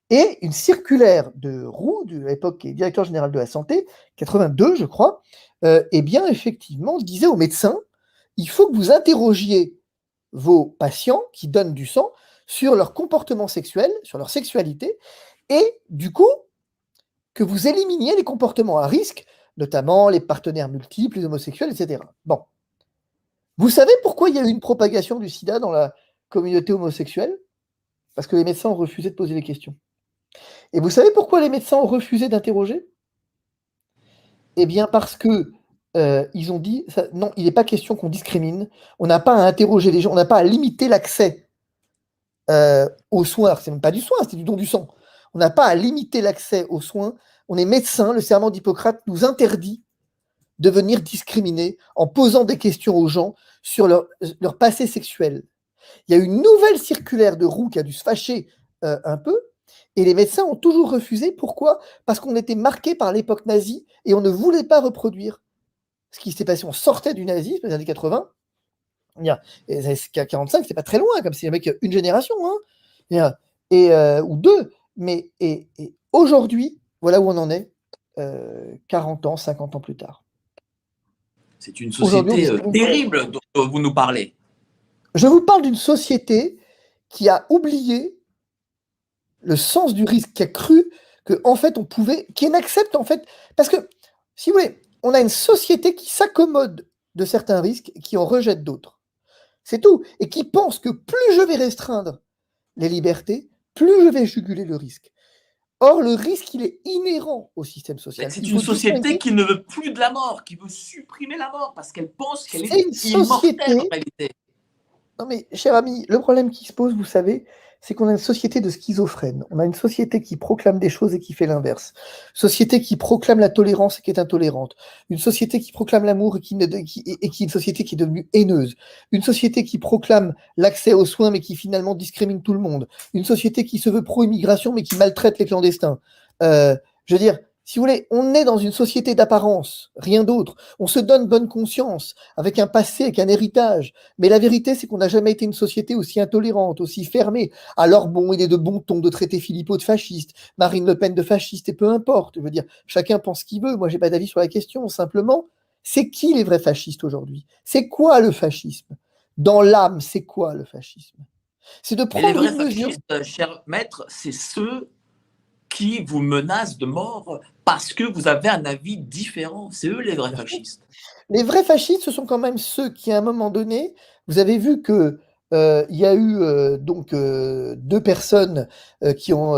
Et une circulaire de Roux, de l'époque qui est directeur général de la santé, 82, je crois, eh bien, effectivement, disait aux médecins, il faut que vous interrogiez vos patients qui donnent du sang sur leur comportement sexuel, sur leur sexualité, et du coup, que vous éliminiez les comportements à risque, notamment les partenaires multiples, les homosexuels, etc. Bon. Vous savez pourquoi il y a eu une propagation du sida dans la communauté homosexuelle? Parce que les médecins ont refusé de poser les questions. Et vous savez pourquoi les médecins ont refusé d'interroger? Eh bien, parce que ils ont dit, non, il n'est pas question qu'on discrimine, on n'a pas à interroger les gens, on n'a pas à limiter l'accès aux soins. C'est même pas du soin, c'est du don du sang. On n'a pas à limiter l'accès aux soins. On est médecin, le serment d'Hippocrate nous interdit de venir discriminer en posant des questions aux gens sur leur passé sexuel. Il y a une nouvelle circulaire de Roux qui a dû se fâcher un peu, et les médecins ont toujours refusé. Pourquoi? Parce qu'on était marqué par l'époque nazie et on ne voulait pas reproduire ce qui s'est passé. On sortait du nazisme des années 80. Et 45, c'est pas très loin, comme si avec une génération, hein, ou deux. Mais aujourd'hui, voilà où on en est, 40 ans, 50 ans plus tard. C'est une société terrible dont vous nous parlez. Je vous parle d'une société qui a oublié le sens du risque, qui a cru que en fait on pouvait, qui n'accepte en fait, parce que si vous voulez, on a une société qui s'accommode de certains risques et qui en rejette d'autres. C'est tout, et qui pense que plus je vais restreindre les libertés, plus je vais juguler le risque. Or, le risque, il est inhérent au système social. C'est Il une faut société distinguer. qui ne veut plus de la mort, qui veut supprimer la mort parce qu'elle pense qu'elle C'est est une immortelle en société. réalité. Non mais, cher ami, le problème qui se pose, vous savez, c'est qu'on a une société de schizophrènes. On a une société qui proclame des choses et qui fait l'inverse. Société qui proclame la tolérance et qui est intolérante. Une société qui proclame l'amour et qui est une société qui est devenue haineuse. Une société qui proclame l'accès aux soins mais qui finalement discrimine tout le monde. Une société qui se veut pro-immigration mais qui maltraite les clandestins. Je veux dire, si vous voulez, on est dans une société d'apparence, rien d'autre. On se donne bonne conscience, avec un passé, avec un héritage. Mais la vérité, c'est qu'on n'a jamais été une société aussi intolérante, aussi fermée. Alors bon, il est de bon ton de traiter Philippot de fasciste, Marine Le Pen de fasciste, et peu importe. Je veux dire, chacun pense ce qu'il veut. Moi, j'ai pas d'avis sur la question. Simplement, c'est qui les vrais fascistes aujourd'hui? C'est quoi le fascisme? Dans l'âme, c'est quoi le fascisme? C'est de Mais les prendre vrais une mesure. fascistes, cher maître, c'est ceux qui vous menacent de mort parce que vous avez un avis différent. C'est eux les vrais fascistes. Les vrais fascistes, ce sont quand même ceux qui, à un moment donné, vous avez vu que il y a eu donc deux personnes qui ont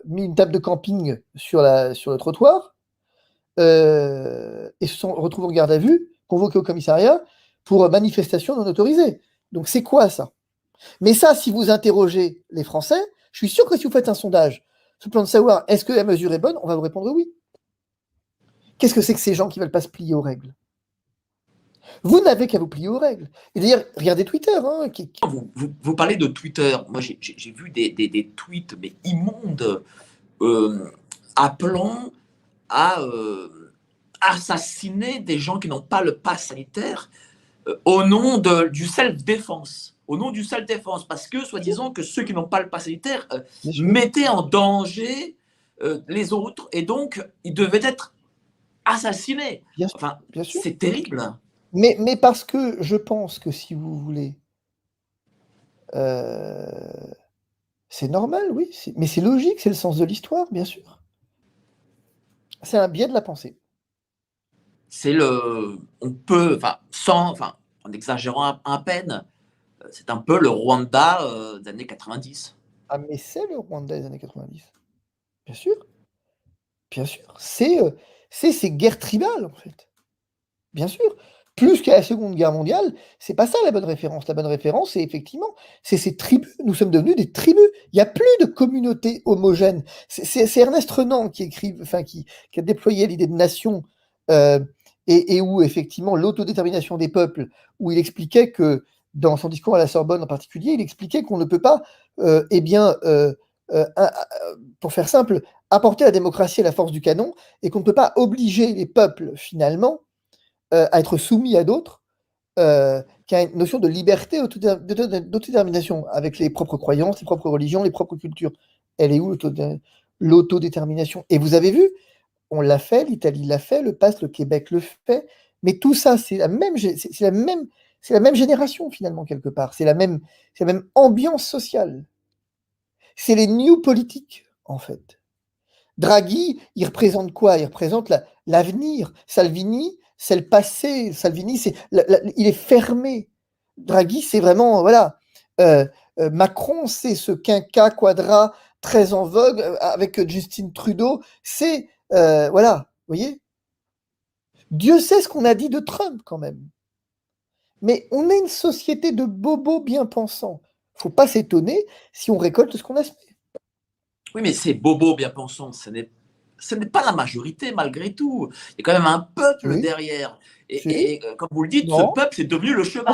mis une table de camping sur le trottoir et se sont retrouvés en garde à vue, convoqués au commissariat pour manifestation non autorisée. Donc c'est quoi ça? Mais ça, si vous interrogez les Français, je suis sûr que si vous faites un sondage sur le plan de savoir est-ce que la mesure est bonne, on va vous répondre oui. Qu'est-ce que c'est que ces gens qui ne veulent pas se plier aux règles? Vous n'avez qu'à vous plier aux règles. Et d'ailleurs, regardez Twitter. Hein, vous parlez de Twitter. Moi, j'ai vu des tweets mais immondes appelant à assassiner des gens qui n'ont pas le pass sanitaire au nom du self-défense. Au nom du self-défense. Parce que, soi-disant, que ceux qui n'ont pas le pass sanitaire mettaient en danger les autres. Et donc, ils devaient être assassinés. Enfin, c'est terrible. Mais parce que je pense que si vous voulez, c'est normal, oui, mais c'est logique, c'est le sens de l'histoire, bien sûr. C'est un biais de la pensée. C'est on peut, en exagérant à peine, c'est un peu le Rwanda des années 90. Ah, mais c'est le Rwanda des années 90. Bien sûr. Bien sûr. C'est ces guerres tribales, en fait. Bien sûr. Plus qu'à la Seconde Guerre mondiale, c'est pas ça la bonne référence. La bonne référence, c'est effectivement, c'est ces tribus. Nous sommes devenus des tribus. Il n'y a plus de communautés homogènes. C'est Ernest Renan qui a déployé l'idée de nation et où effectivement l'autodétermination des peuples, où il expliquait que dans son discours à la Sorbonne en particulier, il expliquait qu'on ne peut pas, pour faire simple, apporter la démocratie à la force du canon et qu'on ne peut pas obliger les peuples finalement à être soumis à d'autres, qui a une notion de liberté, d'autodétermination, avec les propres croyances, les propres religions, les propres cultures. Elle est où l'autodétermination? Et vous avez vu, on l'a fait, l'Italie l'a fait, le PAS, le Québec le fait, mais tout ça, c'est la même génération finalement, quelque part. C'est la même ambiance sociale. C'est les new politiques, en fait. Draghi, il représente quoi? Il représente l'avenir. Salvini, c'est le passé. Salvini, il est fermé. Draghi, c'est vraiment, voilà. Macron, c'est ce quinquas quadra très en vogue avec Justin Trudeau. C'est, voilà, vous voyez? Dieu sait ce qu'on a dit de Trump, quand même. Mais on est une société de bobos bien pensants. Faut pas s'étonner si on récolte ce qu'on a semé. Oui, mais ces bobos bien pensants, ce n'est pas la majorité malgré tout. Il y a quand même un peuple derrière. Et comme vous le dites, ce peuple, c'est devenu le cheval.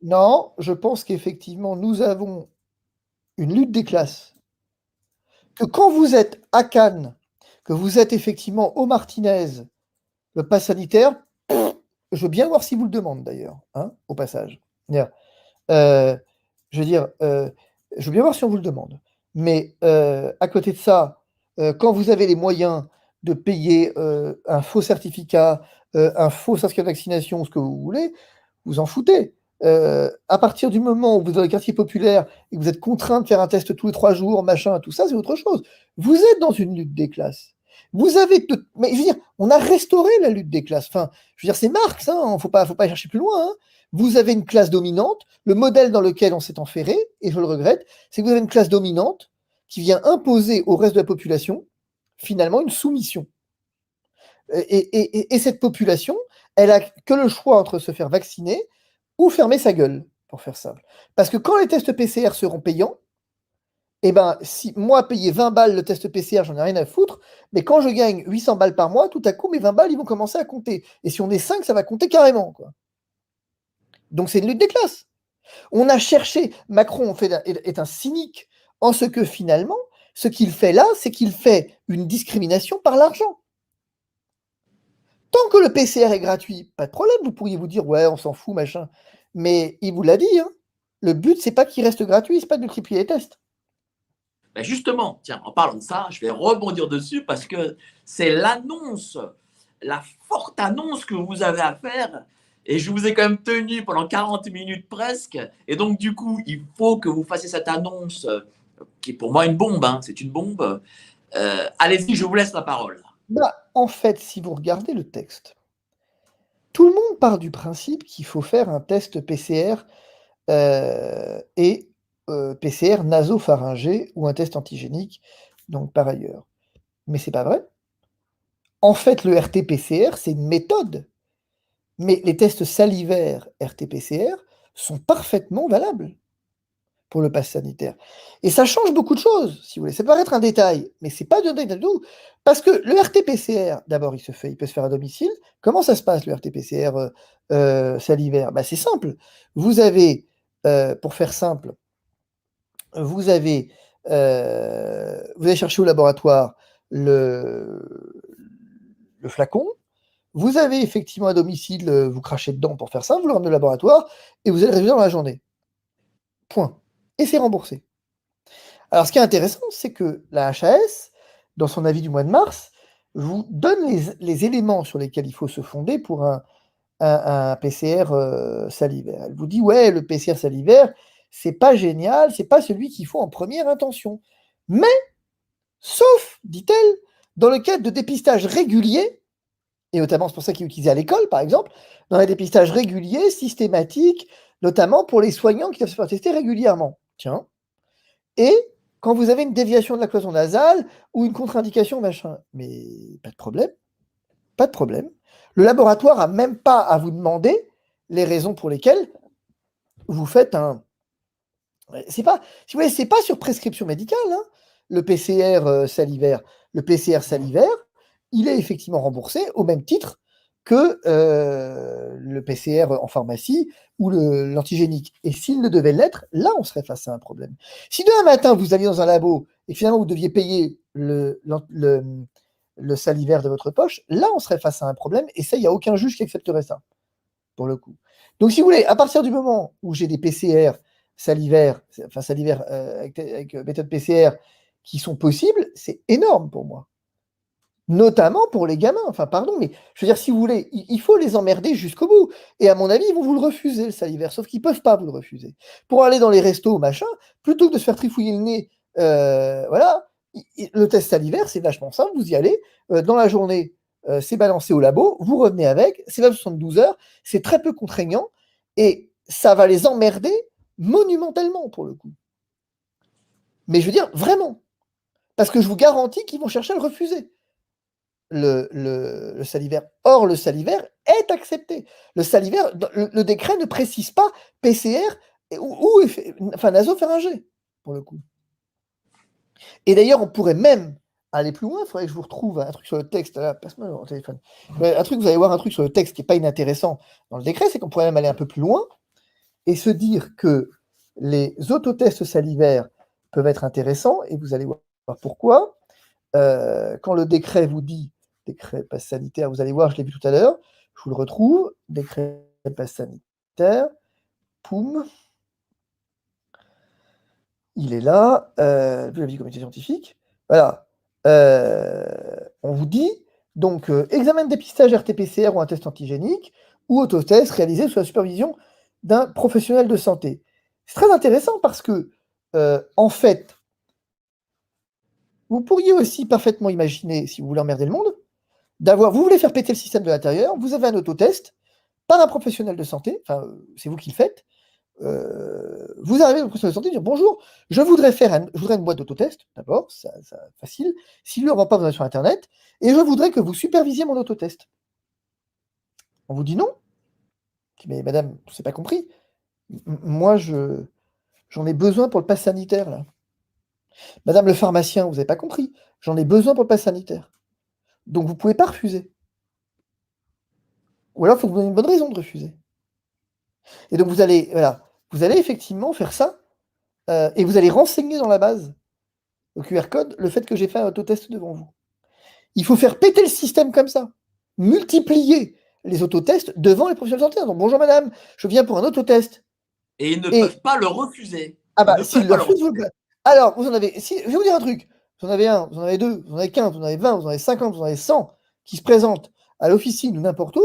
Non, je pense qu'effectivement, nous avons une lutte des classes. Que quand vous êtes à Cannes, que vous êtes effectivement au Martinez, le pass sanitaire, je veux bien voir si vous le demandez d'ailleurs, hein, au passage. Je veux dire, je veux bien voir si on vous le demande. Mais à côté de ça, quand vous avez les moyens de payer un faux certificat, un faux certificat de vaccination, ce que vous voulez, vous en foutez. À partir du moment où vous êtes dans les quartiers populaires et que vous êtes contraint de faire un test tous les 3 jours, machin, tout ça, c'est autre chose. Vous êtes dans une lutte des classes. Vous avez mais je veux dire, on a restauré la lutte des classes. Enfin, je veux dire, c'est Marx, hein, faut pas chercher plus loin. Hein. Vous avez une classe dominante. Le modèle dans lequel on s'est enferré, et je le regrette, c'est que vous avez une classe dominante qui vient imposer au reste de la population, finalement, une soumission. Et cette population, elle a que le choix entre se faire vacciner ou fermer sa gueule, pour faire simple. Parce que quand les tests PCR seront payants, eh ben, si moi, payer 20 balles le test PCR, j'en ai rien à foutre, mais quand je gagne 800 balles par mois, tout à coup, mes 20 balles, ils vont commencer à compter. Et si on est 5, ça va compter carrément, quoi. Donc, c'est une lutte des classes. On a cherché, Macron est un cynique en ce que finalement, ce qu'il fait là, c'est qu'il fait une discrimination par l'argent. Tant que le PCR est gratuit, pas de problème, vous pourriez vous dire, ouais, on s'en fout, machin. Mais il vous l'a dit, hein, le but, c'est pas qu'il reste gratuit, c'est pas de multiplier les tests. Ben justement, tiens, en parlant de ça, je vais rebondir dessus parce que c'est l'annonce, la forte annonce que vous avez à faire. Et je vous ai quand même tenu pendant 40 minutes presque. Et donc, du coup, il faut que vous fassiez cette annonce qui est pour moi une bombe. Hein, c'est une bombe. Allez-y, je vous laisse la parole. Bah, en fait, si vous regardez le texte, tout le monde part du principe qu'il faut faire un test PCR et PCR nasopharyngé ou un test antigénique, donc par ailleurs. Mais c'est pas vrai. En fait, le RT-PCR, c'est une méthode. Mais les tests salivaires RT-PCR sont parfaitement valables pour le pass sanitaire. Et ça change beaucoup de choses, si vous voulez. Ça peut paraître un détail, mais c'est pas de détail du tout. Parce que le RT-PCR, d'abord, il peut se faire à domicile. Comment ça se passe, le RT-PCR salivaire? Bah, c'est simple. Vous avez, pour faire simple, vous allez chercher au laboratoire le flacon. Vous avez effectivement à domicile, vous crachez dedans pour faire ça, vous le ramenez au laboratoire et vous avez le résultat dans la journée. Point. Et c'est remboursé. Alors, ce qui est intéressant, c'est que la HAS, dans son avis du mois de mars, vous donne les éléments sur lesquels il faut se fonder pour un PCR salivaire. Elle vous dit, ouais, le PCR salivaire, c'est pas génial, c'est pas celui qu'il faut en première intention. Mais, sauf, dit-elle, dans le cadre de dépistage régulier, et notamment c'est pour ça qu'il est utilisé à l'école, par exemple, dans les dépistages réguliers, systématiques, notamment pour les soignants qui doivent se faire tester régulièrement. Tiens. Et quand vous avez une déviation de la cloison nasale ou une contre-indication, machin, mais pas de problème, pas de problème. Le laboratoire n'a même pas à vous demander les raisons pour lesquelles vous faites un. C'est pas, si vous voulez, c'est pas sur prescription médicale, hein, le PCR salivaire. Le PCR salivaire, il est effectivement remboursé au même titre que le PCR en pharmacie ou l'antigénique. Et s'il ne devait l'être, là, on serait face à un problème. Si demain matin, vous alliez dans un labo et finalement vous deviez payer le salivaire de votre poche, là, on serait face à un problème. Et ça, il n'y a aucun juge qui accepterait ça, pour le coup. Donc, si vous voulez, à partir du moment où j'ai des PCR salivaires, enfin salivaires avec méthode PCR qui sont possibles, c'est énorme pour moi. Notamment pour les gamins, enfin pardon, mais je veux dire, si vous voulez, il faut les emmerder jusqu'au bout. Et à mon avis, ils vont vous le refuser, le salivaire, sauf qu'ils ne peuvent pas vous le refuser. Pour aller dans les restos, machin, plutôt que de se faire trifouiller le nez, voilà, le test salivaire, c'est vachement simple, vous y allez, dans la journée, c'est balancé au labo, vous revenez avec, c'est 72 heures, c'est très peu contraignant, et ça va les emmerder monumentalement, pour le coup. Mais je veux dire, vraiment, parce que je vous garantis qu'ils vont chercher à le refuser. Le salivaire. Or, le salivaire est accepté. Le salivaire, le décret ne précise pas PCR enfin nasopharyngé, pour le coup. Et d'ailleurs, on pourrait même aller plus loin. Il faudrait que je vous retrouve un truc sur le texte. Là, passe-moi mon téléphone. Un truc, vous allez voir un truc sur le texte qui n'est pas inintéressant dans le décret, c'est qu'on pourrait même aller un peu plus loin et se dire que les autotests salivaires peuvent être intéressants, et vous allez voir pourquoi. Quand le décret vous dit, décret passe sanitaire, vous allez voir, je l'ai vu tout à l'heure, je vous le retrouve, décret passe sanitaire, poum, il est là, de l'avis du comité scientifique, voilà, on vous dit, donc, examen de dépistage RT-PCR ou un test antigénique, ou autotest réalisé sous la supervision d'un professionnel de santé. C'est très intéressant parce que, en fait, vous pourriez aussi parfaitement imaginer, si vous voulez emmerder le monde, vous voulez faire péter le système de l'intérieur, vous avez un autotest par un professionnel de santé, enfin, c'est vous qui le faites, vous arrivez au professionnel de santé et dire bonjour, je voudrais une boîte d'autotest, d'abord, ça facile. S'il ne le rend pas, vous allez sur Internet, et je voudrais que vous supervisiez mon autotest. On vous dit non. Mais madame, vous n'avez pas compris. Moi, j'en ai besoin pour le pass sanitaire, là. Madame le pharmacien, vous n'avez pas compris. J'en ai besoin pour le pass sanitaire. Donc, vous ne pouvez pas refuser. Ou alors, il faut vous donner une bonne raison de refuser. Et donc, vous allez effectivement faire ça, et vous allez renseigner dans la base, au QR code, le fait que j'ai fait un autotest devant vous. Il faut faire péter le système comme ça. Multiplier les autotests devant les professionnels de santé. Donc, bonjour madame, je viens pour un autotest. Et ils ne peuvent pas le refuser. Ah Ils bah, ne s'ils peuvent le pas le refusent, refuser. alors, vous en avez. Je vais vous dire un truc. Vous en avez un, vous en avez deux, vous en avez 15, vous en avez 20, vous en avez 50, vous en avez 100 qui se présentent à l'officine ou n'importe où.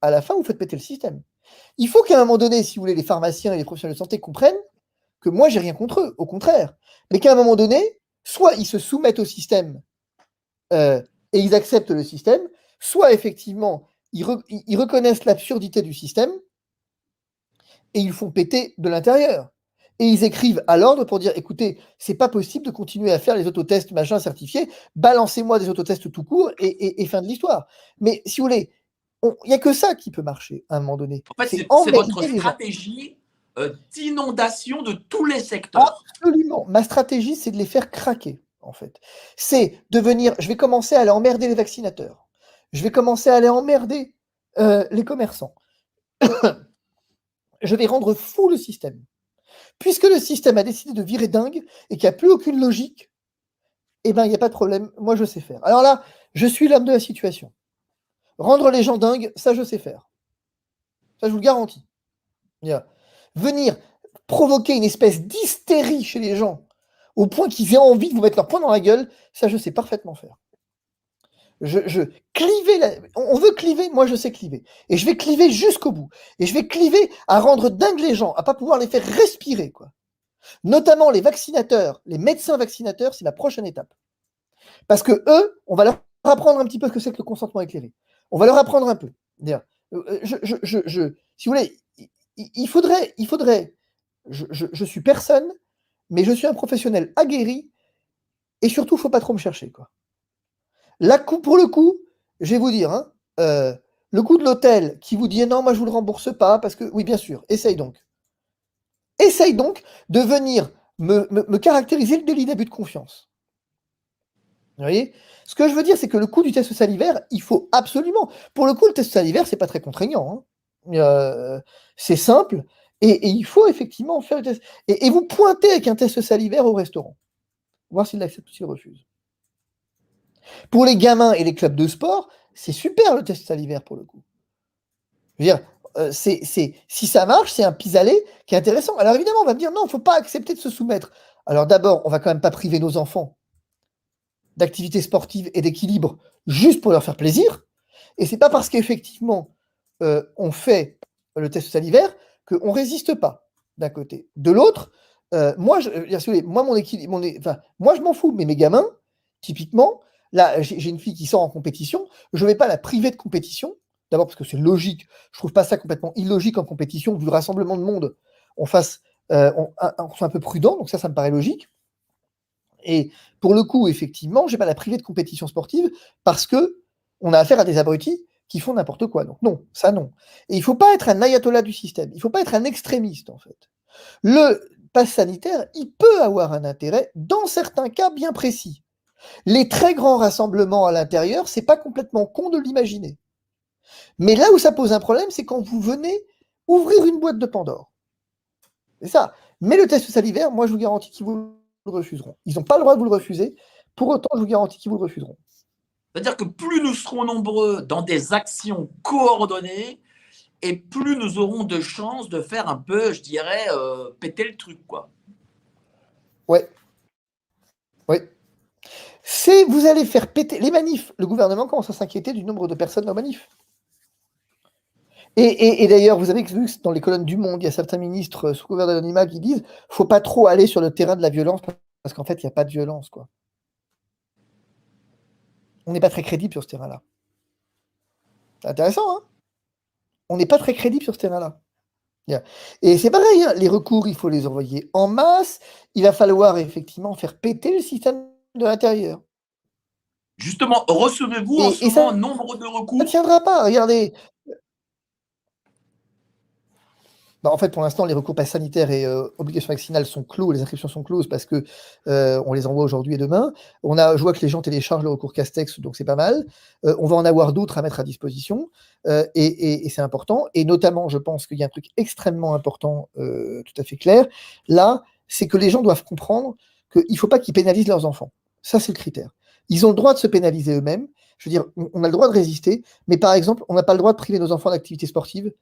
À la fin, vous faites péter le système. Il faut qu'à un moment donné, si vous voulez, les pharmaciens et les professionnels de santé comprennent que moi, j'ai rien contre eux, au contraire. Mais qu'à un moment donné, soit ils se soumettent au système et ils acceptent le système, soit effectivement, ils reconnaissent l'absurdité du système et ils font péter de l'intérieur. Et ils écrivent à l'ordre pour dire, écoutez, c'est pas possible de continuer à faire les autotests machin certifiés, balancez-moi des autotests tout court et fin de l'histoire. Mais si vous voulez, il n'y a que ça qui peut marcher à un moment donné. En fait, C'est c'est votre emmerder les gens. stratégie d'inondation de tous les secteurs. Absolument. Ma stratégie, c'est de les faire craquer, en fait. C'est de venir, je vais commencer à aller emmerder les vaccinateurs. Je vais commencer à aller emmerder les commerçants. Je vais rendre fou le système. Puisque le système a décidé de virer dingue et qu'il n'y a plus aucune logique, eh ben, il n'y a pas de problème. Moi, je sais faire. Alors là, je suis l'homme de la situation. Rendre les gens dingues, ça, je sais faire. Ça, je vous le garantis. Venir provoquer une espèce d'hystérie chez les gens au point qu'ils aient envie de vous mettre leur poing dans la gueule, ça, je sais parfaitement faire. On veut cliver, moi je sais cliver. Et je vais cliver jusqu'au bout. Et je vais cliver à rendre dingue les gens, à pas pouvoir les faire respirer, quoi. Notamment les vaccinateurs, les médecins vaccinateurs, c'est la prochaine étape. Parce que eux, on va leur apprendre un petit peu ce que c'est que le consentement éclairé. On va leur apprendre un peu. Si vous voulez, il faudrait, je suis personne, mais je suis un professionnel aguerri, et surtout, il ne faut pas trop me chercher, quoi. Là, pour le coup, je vais vous dire, hein, le coût de l'hôtel qui vous dit non, moi je vous le rembourse pas, parce que, oui, bien sûr, essaye donc. Essaye donc de venir me caractériser le délit d'abus de confiance. Vous voyez? Ce que je veux dire, c'est que le coût du test salivaire, il faut absolument. Pour le coup, le test salivaire, c'est pas très contraignant, hein. C'est simple, et il faut effectivement faire le test. Et vous pointez avec un test salivaire au restaurant, voir s'il l'accepte ou s'il refuse. Pour les gamins et les clubs de sport, c'est super le test salivaire pour le coup. Je veux dire, si ça marche, c'est un pis-aller qui est intéressant. Alors évidemment, on va me dire non, il ne faut pas accepter de se soumettre. Alors d'abord, on va quand même pas priver nos enfants d'activités sportives et d'équilibre juste pour leur faire plaisir. Et c'est pas parce qu'effectivement on fait le test salivaire qu'on résiste pas d'un côté. De l'autre, moi, mon équilibre, moi je m'en fous, mais mes gamins, typiquement, là j'ai une fille qui sort en compétition, je ne vais pas la priver de compétition. D'abord parce que c'est logique, je trouve pas ça complètement illogique en compétition, vu le rassemblement de monde, on soit un peu prudent, donc ça me paraît logique. Et pour le coup, effectivement, je ne vais pas la priver de compétition sportive parce que on a affaire à des abrutis qui font n'importe quoi. Donc non, ça non. Et il ne faut pas être un ayatollah du système. Il ne faut pas être un extrémiste, en fait. Le pass sanitaire, il peut avoir un intérêt dans certains cas bien précis. Les très grands rassemblements à l'intérieur, c'est pas complètement con de l'imaginer. Mais là où ça pose un problème, c'est quand vous venez ouvrir une boîte de Pandore. C'est ça. Mais le test salivaire, moi, je vous garantis qu'ils vous le refuseront. Ils n'ont pas le droit de vous le refuser. Pour autant, je vous garantis qu'ils vous le refuseront. C'est-à-dire que plus nous serons nombreux dans des actions coordonnées, et plus nous aurons de chances de faire un peu, je dirais, péter le truc, quoi. Ouais. Ouais. Vous allez faire péter les manifs. Le gouvernement commence à s'inquiéter du nombre de personnes aux manifs. Et d'ailleurs, vous avez vu que dans les colonnes du Monde, il y a certains ministres sous couvert d'anonymat qui disent faut pas trop aller sur le terrain de la violence parce qu'en fait, il n'y a pas de violence, quoi. On n'est pas très crédible sur ce terrain-là. C'est intéressant, hein? On n'est pas très crédible sur ce terrain-là. Bien. Et c'est pareil, hein, les recours, il faut les envoyer en masse. Il va falloir effectivement faire péter le système de l'intérieur. Justement, recevez-vous en ce Et moment ça nombre de ne recours? tiendra pas. Regardez, bah, en fait, pour l'instant, les recours pass sanitaires et obligations vaccinales sont clos, les inscriptions sont closes parce que on les envoie aujourd'hui et demain. Je vois que les gens téléchargent le recours Castex, donc c'est pas mal. On va en avoir d'autres à mettre à disposition et c'est important. Et notamment, je pense qu'il y a un truc extrêmement important, tout à fait clair. Là, c'est que les gens doivent comprendre qu'il ne faut pas qu'ils pénalisent leurs enfants. Ça, c'est le critère. Ils ont le droit de se pénaliser eux-mêmes. Je veux dire, on a le droit de résister, mais par exemple, on n'a pas le droit de priver nos enfants d'activités sportives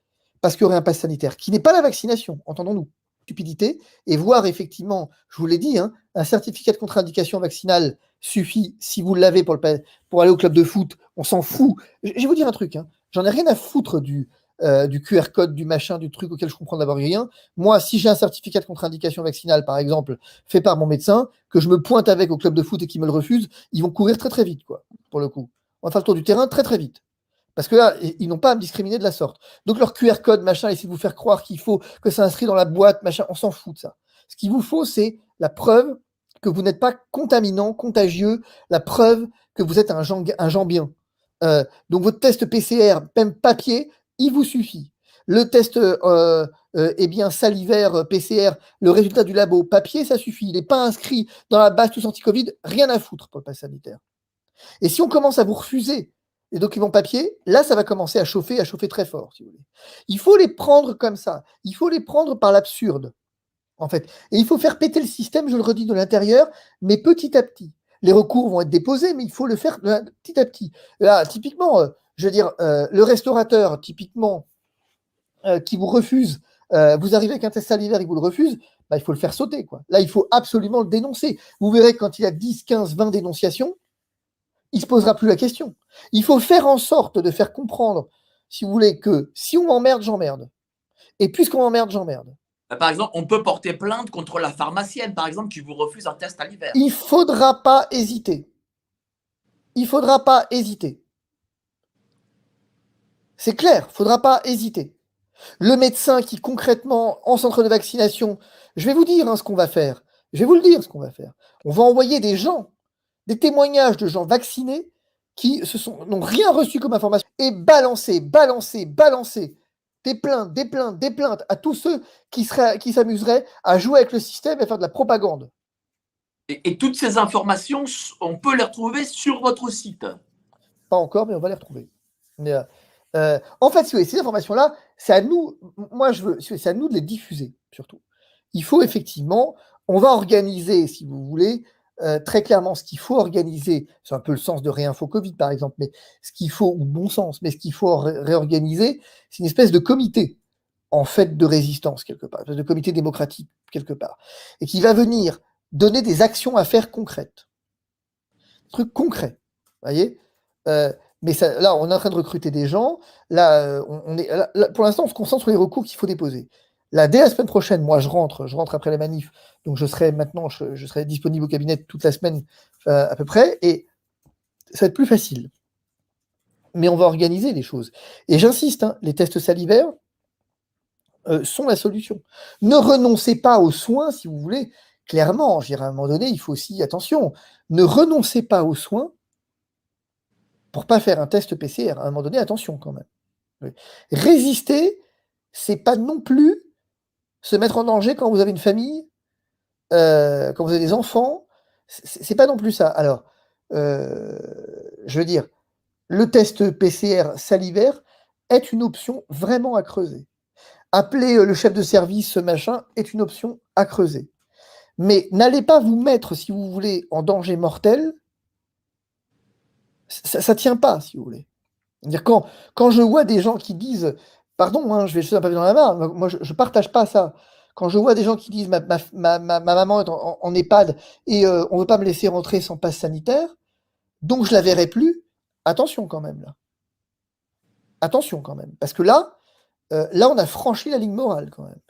parce qu'il y aurait un pass sanitaire, qui n'est pas la vaccination, entendons-nous, stupidité, et voir effectivement, je vous l'ai dit, hein, un certificat de contre-indication vaccinale suffit si vous l'avez pour aller au club de foot, on s'en fout. Je vais vous dire un truc, hein, j'en ai rien à foutre du QR code, du machin, du truc auquel je comprends d'abord rien. Moi, si j'ai un certificat de contre-indication vaccinale, par exemple, fait par mon médecin, que je me pointe avec au club de foot et qu'il me le refuse, ils vont courir très très vite, quoi, pour le coup. On va faire le tour du terrain très très vite. Parce que là, ils n'ont pas à me discriminer de la sorte. Donc leur QR code, machin, essayer de vous faire croire qu'il faut que ça inscrit dans la boîte, machin, on s'en fout de ça. Ce qu'il vous faut, c'est la preuve que vous n'êtes pas contaminant, contagieux, la preuve que vous êtes un gens bien. Donc votre test PCR, même papier, il vous suffit. Le test eh bien, salivaire PCR, le résultat du labo, papier, ça suffit. Il n'est pas inscrit dans la base tous anti-Covid, rien à foutre pour le pass sanitaire. Et si on commence à vous refuser les documents papier, là, ça va commencer à chauffer très fort, si vous voulez. Il faut les prendre comme ça. Il faut les prendre par l'absurde, en fait. Et il faut faire péter le système, je le redis, de l'intérieur, mais petit à petit. Les recours vont être déposés, mais il faut le faire petit à petit. Là, typiquement, je veux dire, le restaurateur, typiquement, qui vous refuse, vous arrivez avec un test salivaire et vous le refuse, bah, il faut le faire sauter, quoi. Là, il faut absolument le dénoncer. Vous verrez que quand il y a 10, 15, 20 dénonciations, il ne se posera plus la question. Il faut faire en sorte de faire comprendre, si vous voulez, que si on m'emmerde, j'emmerde. Et puisqu'on m'emmerde, j'emmerde. Par exemple, on peut porter plainte contre la pharmacienne, par exemple, qui vous refuse un test à l'hiver. Il ne faudra pas hésiter. Il ne faudra pas hésiter. C'est clair, il ne faudra pas hésiter. Le médecin qui concrètement, en centre de vaccination, je vais vous dire hein, ce qu'on va faire. Je vais vous le dire ce qu'on va faire. On va envoyer des gens, des témoignages de gens vaccinés qui n'ont rien reçu comme information et balancer des plaintes à tous ceux qui s'amuseraient à jouer avec le système et à faire de la propagande. Et toutes ces informations, on peut les retrouver sur votre site. Pas encore, mais on va les retrouver. Mais, en fait, si vous voulez, ces informations-là, c'est à nous, c'est à nous de les diffuser, surtout. Il faut effectivement, on va organiser, si vous voulez, très clairement, ce qu'il faut organiser, c'est un peu le sens de Réinfo Covid, par exemple, mais ce qu'il faut, ou bon sens, mais ce qu'il faut réorganiser, c'est une espèce de comité, en fait, de résistance, quelque part, une espèce de comité démocratique, quelque part, et qui va venir donner des actions à faire concrètes. Trucs concrets, vous voyez mais ça, là, on est en train de recruter des gens. Là, pour l'instant, on se concentre sur les recours qu'il faut déposer. Là, dès la semaine prochaine, moi, je rentre après la manif. Donc, je serai maintenant, je serai disponible au cabinet toute la semaine à peu près. Et ça va être plus facile. Mais on va organiser les choses. Et j'insiste, hein, les tests salivaires sont la solution. Ne renoncez pas aux soins, si vous voulez. Clairement, je dirais à un moment donné, il faut aussi, attention, ne renoncez pas aux soins pour pas faire un test PCR. À un moment donné, attention quand même. Oui. Résister, c'est pas non plus se mettre en danger quand vous avez une famille, quand vous avez des enfants. C'est pas non plus ça. Alors, je veux dire, le test PCR salivaire est une option vraiment à creuser. Appeler le chef de service, ce machin, est une option à creuser. Mais n'allez pas vous mettre, si vous voulez, en danger mortel. Ça tient pas, si vous voulez. Dire quand je vois des gens qui disent, pardon, hein, je vais jeter un pavé dans la mare, moi je ne partage pas ça. Quand je vois des gens qui disent ma maman est en EHPAD et on ne veut pas me laisser rentrer sans passe sanitaire, donc je la verrai plus, attention quand même là. Attention quand même. Parce que là, on a franchi la ligne morale quand même.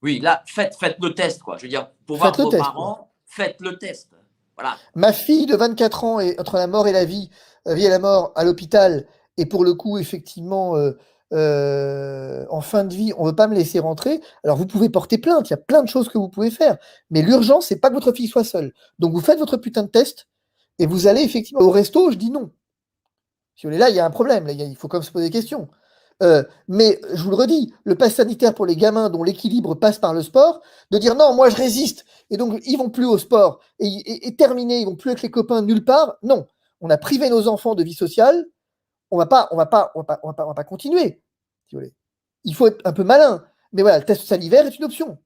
Oui, là, faites le test, quoi. Je veux dire, pour Faites voir le vos test, parents, quoi. faites le test. Voilà. Ma fille de 24 ans est entre la mort et la vie et la mort à l'hôpital, et pour le coup, effectivement, en fin de vie, on ne veut pas me laisser rentrer. Alors vous pouvez porter plainte, il y a plein de choses que vous pouvez faire. Mais l'urgence, c'est pas que votre fille soit seule. Donc vous faites votre putain de test et vous allez effectivement au resto, je dis non. Si vous voulez, là, il y a un problème, là, il faut quand même se poser des questions. Mais je vous le redis, le pass sanitaire pour les gamins dont l'équilibre passe par le sport, de dire non, moi je résiste, et donc ils vont plus au sport, et terminé, ils vont plus avec les copains nulle part. Non, on a privé nos enfants de vie sociale, on va pas continuer. Si vous voulez. Il faut être un peu malin. Mais voilà, le test salivaire est une option.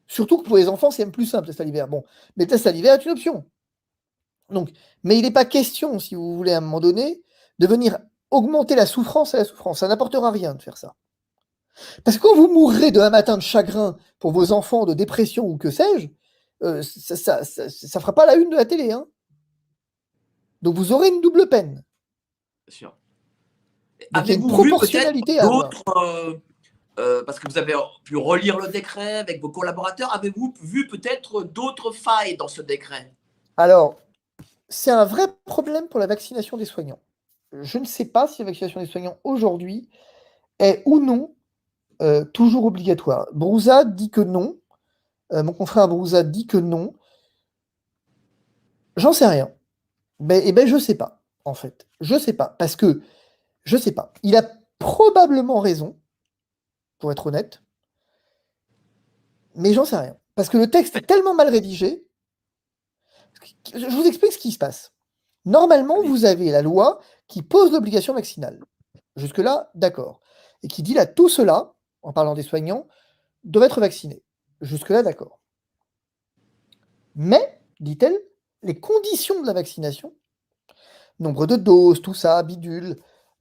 Surtout que pour les enfants, c'est même plus simple, le test salivaire. Bon, mais le test salivaire est une option. Donc, mais il n'est pas question, si vous voulez, à un moment donné, de venir augmenter la souffrance à la souffrance. Ça n'apportera rien de faire ça. Parce que quand vous mourrez de un matin de chagrin pour vos enfants, de dépression ou que sais-je, ça ne fera pas la une de la télé. Hein. Donc vous aurez une double peine. Bien sûr. Donc il y a une Avez-vous vu peut-être proportionnalité à avoir. d'autres, parce que vous avez pu relire le décret avec vos collaborateurs, avez-vous vu peut-être d'autres failles dans ce décret? Alors, c'est un vrai problème pour la vaccination des soignants. Je ne sais pas si la vaccination des soignants aujourd'hui est ou non toujours obligatoire. Broussard dit que non. Mon confrère Broussard dit que non. J'en sais rien. Eh ben, je sais pas, en fait. Je sais pas. Parce que, je sais pas. Il a probablement raison, pour être honnête. Mais j'en sais rien. Parce que le texte est tellement mal rédigé. Je vous explique ce qui se passe. Normalement, vous avez la loi qui pose l'obligation vaccinale. Jusque-là, d'accord. Et qui dit là, tout cela, en parlant des soignants, doivent être vaccinés. Jusque-là, d'accord. Mais, dit-elle, les conditions de la vaccination, nombre de doses, tout ça, bidule,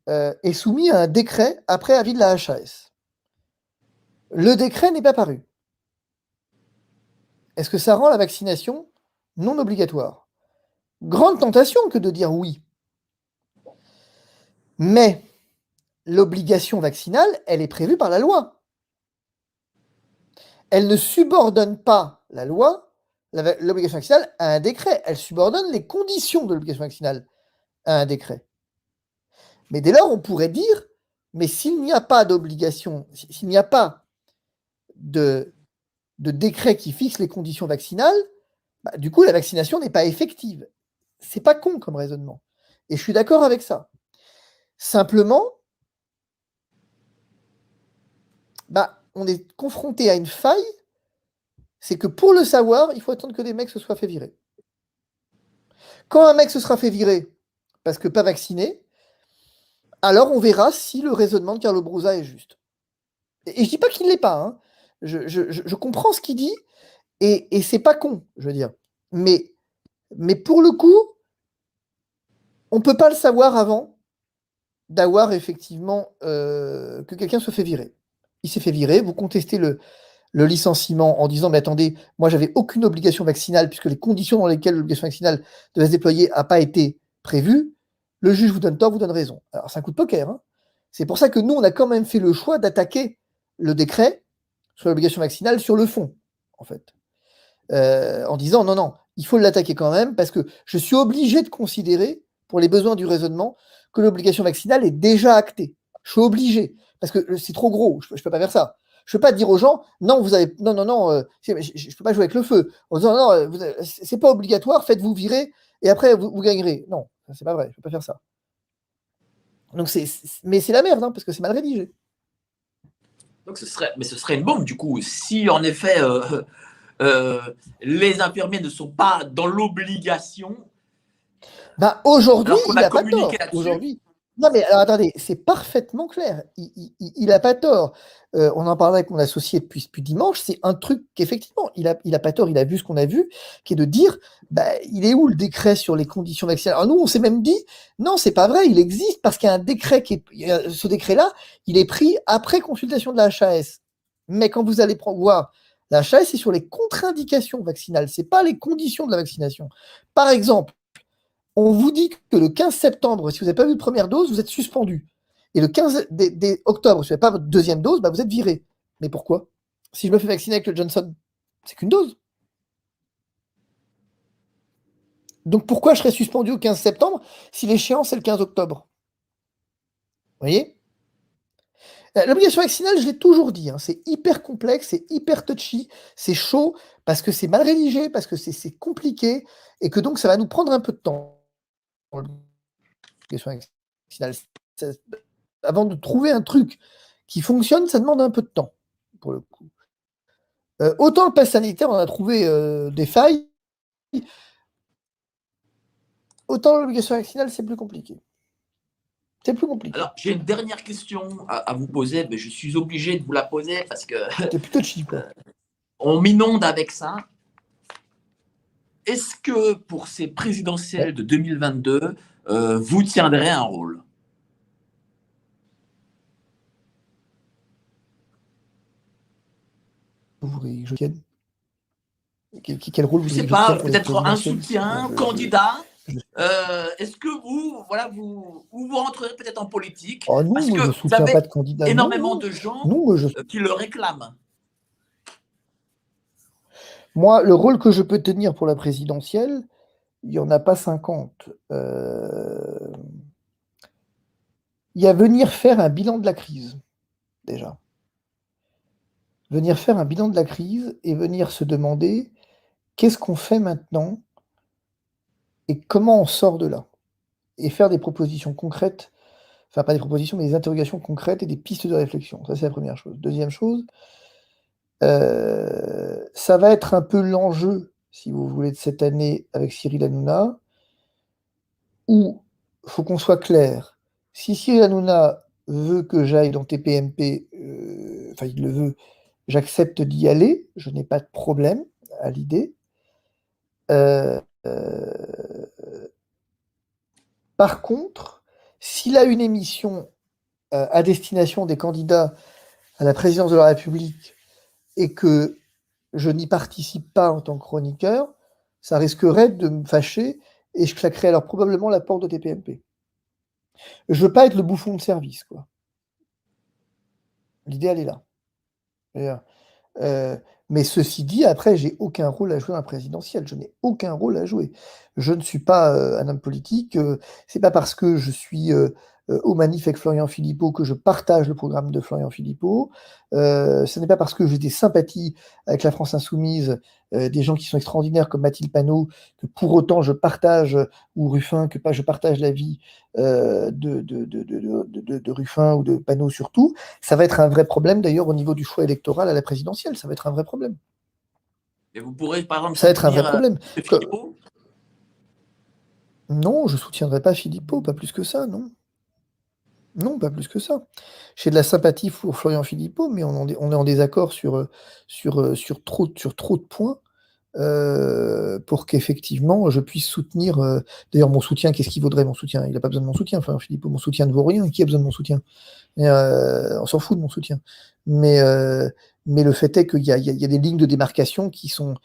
est soumis à un décret après avis de la HAS. Le décret n'est pas paru. Est-ce que ça rend la vaccination non obligatoire? Grande tentation que de dire oui. Mais l'obligation vaccinale, elle est prévue par la loi. Elle ne subordonne pas la loi, l'obligation vaccinale, à un décret. Elle subordonne les conditions de l'obligation vaccinale à un décret. Mais dès lors, on pourrait dire, mais s'il n'y a pas d'obligation, s'il n'y a pas de décret qui fixe les conditions vaccinales, bah, du coup, la vaccination n'est pas effective. C'est pas con comme raisonnement. Et je suis d'accord avec ça. Simplement, bah, on est confronté à une faille, c'est que pour le savoir, il faut attendre que des mecs se soient fait virer. Quand un mec se sera fait virer parce que pas vacciné, alors on verra si le raisonnement de Carlo Brusa est juste. Et je dis pas qu'il ne l'est pas. Hein. Je comprends ce qu'il dit et c'est pas con, je veux dire. Mais pour le coup, on ne peut pas le savoir avant d'avoir effectivement que quelqu'un se fait virer. Il s'est fait virer, vous contestez le licenciement en disant mais attendez, moi j'avais aucune obligation vaccinale puisque les conditions dans lesquelles l'obligation vaccinale devait se déployer n'a pas été prévue, le juge vous donne tort, vous donne raison. Alors c'est un coup de poker. Hein. C'est pour ça que nous, on a quand même fait le choix d'attaquer le décret sur l'obligation vaccinale sur le fond, en fait. En disant non, non, il faut l'attaquer quand même parce que je suis obligé de considérer, pour les besoins du raisonnement, que l'obligation vaccinale est déjà actée. Je suis obligé parce que c'est trop gros, je ne peux pas faire ça. Je ne peux pas dire aux gens, non, vous avez, non, non, non, je ne peux pas jouer avec le feu. En disant, non, c'est pas obligatoire, faites-vous virer et après vous gagnerez. Non, c'est pas vrai, je ne peux pas faire ça. Donc mais c'est la merde, hein, parce que c'est mal rédigé. Donc ce serait une bombe du coup, si en effet les infirmiers ne sont pas dans l'obligation. Bah, aujourd'hui, Alors qu'on il a n'a pas communiqué tort. là-dessus. Aujourd'hui. Non, mais alors, attendez, c'est parfaitement clair. Il n'a pas tort. On en parlait avec mon associé depuis dimanche. C'est un truc qu'effectivement, il a pas tort. Il a vu ce qu'on a vu, qui est de dire, bah, il est où le décret sur les conditions vaccinales? Alors nous, on s'est même dit, non, c'est pas vrai. Il existe parce qu'il y a un décret ce décret-là, il est pris après consultation de la HAS. Mais quand vous allez voir, la HAS, c'est sur les contre-indications vaccinales. C'est pas les conditions de la vaccination. Par exemple, on vous dit que le 15 septembre, si vous n'avez pas eu de première dose, vous êtes suspendu. Et le 15 octobre, si vous n'avez pas votre deuxième dose, bah vous êtes viré. Mais pourquoi? Si je me fais vacciner avec le Johnson, c'est qu'une dose. Donc pourquoi je serais suspendu au 15 septembre si l'échéance est le 15 octobre? Vous voyez? L'obligation vaccinale, je l'ai toujours dit, hein, c'est hyper complexe, c'est hyper touchy, c'est chaud, parce que c'est mal rédigé, parce que c'est compliqué, et que donc ça va nous prendre un peu de temps. L'obligation vaccinale. Avant de trouver un truc qui fonctionne, ça demande un peu de temps, pour le coup. Autant le pass sanitaire, on a trouvé des failles, autant l'obligation vaccinale, c'est plus compliqué. C'est plus compliqué. Alors, j'ai une dernière question à vous poser, mais je suis obligé de vous la poser parce que C'est plutôt cheap, quoi. on m'inonde avec ça. Est-ce que pour ces présidentielles Ouais. de 2022, vous tiendrez un rôle? Vous voulez que je tienne? Quel rôle Je vous ne voulez sais que je tienne pas, pour les peut-être un présidentielles? soutien, candidat. Est-ce que vous rentrerez peut-être en politique? Oh non, Parce moi que je vous soutiens avez pas de candidat. Non, énormément non. de gens Non, qui le réclament. moi, le rôle que je peux tenir pour la présidentielle, il n'y en a pas 50. Il y a venir faire un bilan de la crise, déjà. Venir faire un bilan de la crise et venir se demander qu'est-ce qu'on fait maintenant et comment on sort de là? Et faire des propositions concrètes, enfin pas des propositions, mais des interrogations concrètes et des pistes de réflexion. Ça, c'est la première chose. Deuxième chose, ça va être un peu l'enjeu, si vous voulez, de cette année avec Cyril Hanouna, où faut qu'on soit clair. Si Cyril Hanouna veut que j'aille dans TPMP, enfin il le veut, j'accepte d'y aller, je n'ai pas de problème à l'idée. Par contre, s'il a une émission, à destination des candidats à la présidence de la République et que je n'y participe pas en tant que chroniqueur, ça risquerait de me fâcher et je claquerais alors probablement la porte de TPMP. Je veux pas être le bouffon de service, quoi. L'idée, elle est là. Et mais ceci dit, après, j'ai aucun rôle à jouer dans la présidentielle. Je n'ai aucun rôle à jouer. Je ne suis pas un homme politique. C'est pas parce que je suis au manif avec Florian Philippot que je partage le programme de Florian Philippot. Ce n'est pas parce que j'ai des sympathies avec la France insoumise, des gens qui sont extraordinaires comme Mathilde Panot, que pour autant je partage, ou Ruffin, que pas je partage l'avis de Ruffin ou de Panot surtout. Ça va être un vrai problème d'ailleurs au niveau du choix électoral à la présidentielle. Ça va être un vrai problème. Et vous pourrez, par exemple, Ça va être un vrai soutenir problème. M. Philippot? Non, je ne soutiendrai pas Philippot, pas plus que ça, non. Non, pas plus que ça. J'ai de la sympathie pour Florian Philippot, mais on est en désaccord sur trop de points pour qu'effectivement je puisse soutenir. D'ailleurs, mon soutien, qu'est-ce qu'il vaudrait mon soutien? Il n'a pas besoin de mon soutien, Florian Philippot. Mon soutien ne vaut rien. Qui a besoin de mon soutien? Et, on s'en fout de mon soutien. Mais, euh, mais le fait est qu'il y a des lignes de démarcation qui sont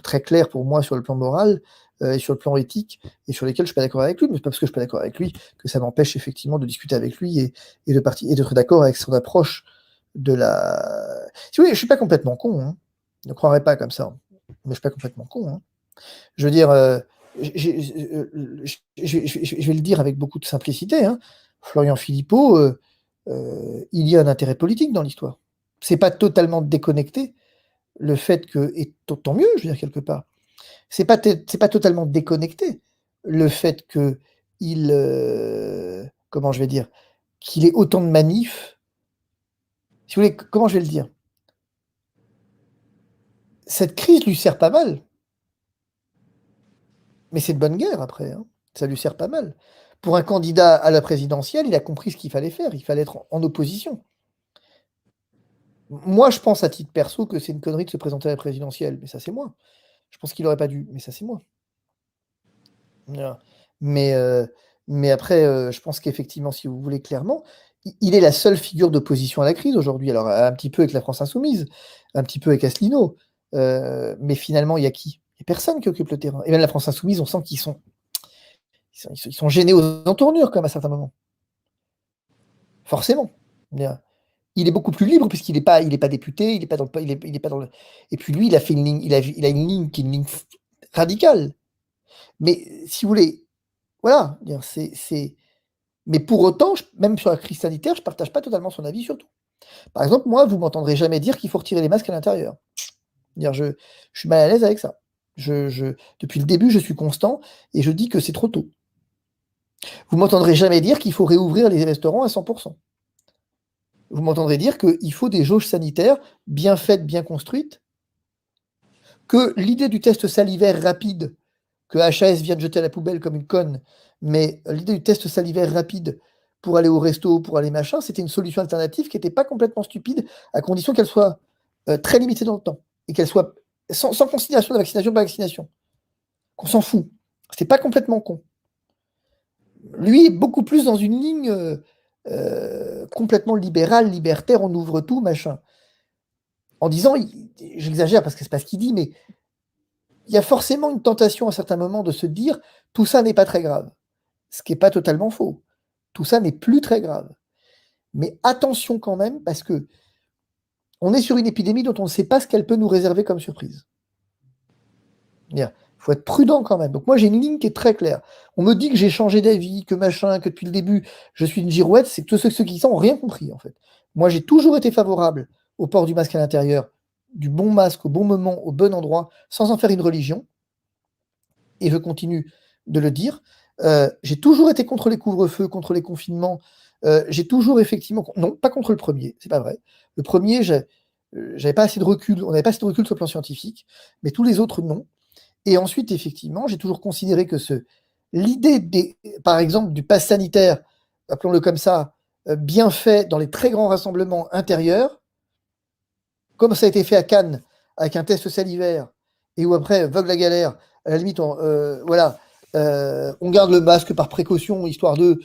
très claires pour moi sur le plan moral et sur le plan éthique et sur lesquelles je ne suis pas d'accord avec lui. Mais c'est pas parce que je ne suis pas d'accord avec lui que ça m'empêche effectivement de discuter avec lui et d'être d'accord avec son approche de la. Si vous voulez, je ne suis pas complètement con. Hein. Ne croirez pas comme ça. Mais je ne suis pas complètement con. Hein. Je veux dire, je vais le dire avec beaucoup de simplicité. Hein. Florian Philippot, il y a un intérêt politique dans l'histoire. C'est pas totalement déconnecté le fait que, et tant mieux, je veux dire quelque part, c'est pas totalement déconnecté le fait que il, comment je vais dire, qu'il ait autant de manifs. Si vous voulez, comment je vais le dire? Cette crise lui sert pas mal. Mais c'est de bonne guerre après, hein. Ça lui sert pas mal. Pour un candidat à la présidentielle, il a compris ce qu'il fallait faire. Il fallait être en opposition. Moi, je pense à titre perso que c'est une connerie de se présenter à la présidentielle, mais ça, c'est moi. Je pense qu'il aurait pas dû, mais ça, c'est moi. Voilà. Mais, mais après, je pense qu'effectivement, si vous voulez clairement, il est la seule figure d'opposition à la crise aujourd'hui. Alors, un petit peu avec la France insoumise, un petit peu avec Asselineau, mais finalement, il y a qui? Il y a personne qui occupe le terrain. Et même la France insoumise, on sent qu'ils sont gênés aux entournures, comme à certains moments. Forcément. Il est beaucoup plus libre puisqu'il est pas député, il est pas dans le, il est pas dans le. Et puis lui, il a fait une ligne, il a une ligne qui est une ligne radicale. Mais si vous voulez, voilà, c'est. Mais pour autant, même sur la crise sanitaire, je partage pas totalement son avis sur tout. Par exemple, moi, vous m'entendrez jamais dire qu'il faut retirer les masques à l'intérieur. Je suis mal à l'aise avec ça. Depuis le début, je suis constant et je dis que c'est trop tôt. Vous m'entendrez jamais dire qu'il faut réouvrir les restaurants à 100%. Vous m'entendrez dire qu'il faut des jauges sanitaires bien faites, bien construites, que l'idée du test salivaire rapide, que HAS vient de jeter à la poubelle comme une conne, mais l'idée du test salivaire rapide pour aller au resto, pour aller machin, c'était une solution alternative qui n'était pas complètement stupide, à condition qu'elle soit très limitée dans le temps et qu'elle soit sans considération de la vaccination, pas vaccination. Qu'on s'en fout. C'était pas complètement con. Lui est beaucoup plus dans une ligne complètement libérale, libertaire, on ouvre tout, machin. En disant, j'exagère parce que c'est pas ce qu'il dit, mais il y a forcément une tentation à certains moments de se dire tout ça n'est pas très grave. Ce qui n'est pas totalement faux. Tout ça n'est plus très grave. Mais attention quand même, parce que on est sur une épidémie dont on ne sait pas ce qu'elle peut nous réserver comme surprise. Il faut être prudent quand même. Donc moi j'ai une ligne qui est très claire. On me dit que j'ai changé d'avis, que machin, que depuis le début je suis une girouette, c'est que tous ceux qui y sont n'ont rien compris en fait. Moi j'ai toujours été favorable au port du masque à l'intérieur, du bon masque au bon moment, au bon endroit, sans en faire une religion. Et je continue de le dire. J'ai toujours été contre les couvre-feux, contre les confinements. J'ai toujours effectivement, non, pas contre le premier, c'est pas vrai. Le premier, j'avais pas assez de recul, on n'avait pas assez de recul sur le plan scientifique, mais tous les autres, non. Et ensuite, effectivement, j'ai toujours considéré que l'idée, par exemple, du pass sanitaire, appelons-le comme ça, bien fait dans les très grands rassemblements intérieurs, comme ça a été fait à Cannes, avec un test salivaire, et où après, vogue la galère, à la limite, voilà, on garde le masque par précaution, histoire de,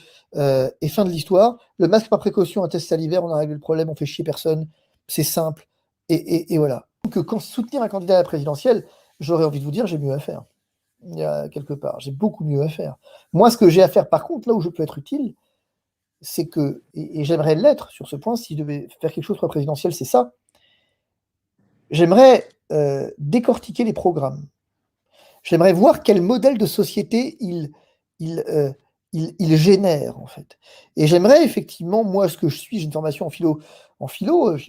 et fin de l'histoire. Le masque par précaution, un test salivaire, on a réglé le problème, on fait chier personne, c'est simple, et voilà. Donc, quand soutenir un candidat à la présidentielle, j'aurais envie de vous dire, j'ai mieux à faire. Il y a quelque part, j'ai beaucoup mieux à faire. Moi, ce que j'ai à faire, par contre, là où je peux être utile, c'est que, et j'aimerais l'être sur ce point, si je devais faire quelque chose pour la présidentielle, c'est ça. J'aimerais décortiquer les programmes. J'aimerais voir quel modèle de société il génère, en fait. Et j'aimerais effectivement, moi, ce que je suis, j'ai une formation en philo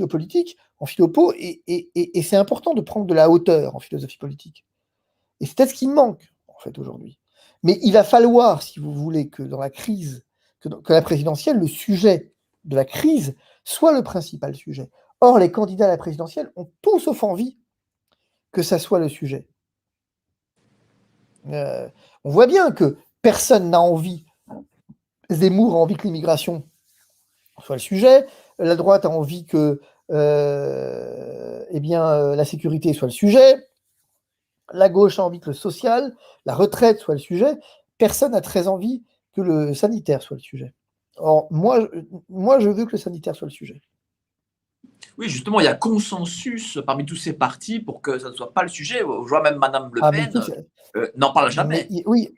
politique, en philopo, et c'est important de prendre de la hauteur en philosophie politique. Et c'est peut-être ce qui me manque, en fait, aujourd'hui. Mais il va falloir, si vous voulez, que dans la crise, que la présidentielle, le sujet de la crise soit le principal sujet. Or, les candidats à la présidentielle ont tout sauf envie que ça soit le sujet. On voit bien que personne n'a envie, Zemmour a envie que l'immigration soit le sujet, la droite a envie que la sécurité soit le sujet, la gauche a envie que le social, la retraite soit le sujet, personne n'a très envie que le sanitaire soit le sujet. Or, moi, je veux que le sanitaire soit le sujet. Oui, justement, il y a consensus parmi tous ces partis pour que ça ne soit pas le sujet. Je vois même Madame Le Pen n'en parle jamais. Oui,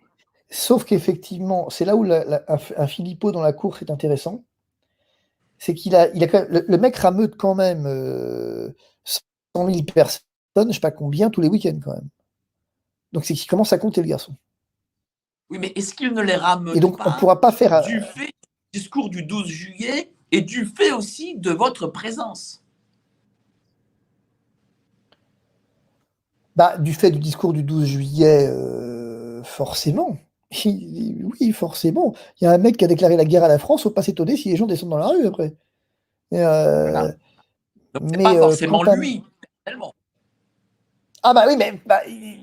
sauf qu'effectivement, c'est là où un Philippot dans la course est intéressant. C'est qu'il a quand même, le mec rameute quand même 100 000 personnes, je ne sais pas combien, tous les week-ends quand même. Donc c'est qu'il commence à compter le garçon. Oui, mais est-ce qu'il ne les rameute et donc, pas on ne pourra pas faire du fait du discours du 12 juillet et du fait aussi de votre présence? Du fait du discours du 12 juillet, forcément. Oui, forcément. Il y a un mec qui a déclaré la guerre à la France, faut pas s'étonner si les gens descendent dans la rue après. Voilà. Donc, c'est pas forcément lui, personnellement. Ah oui, mais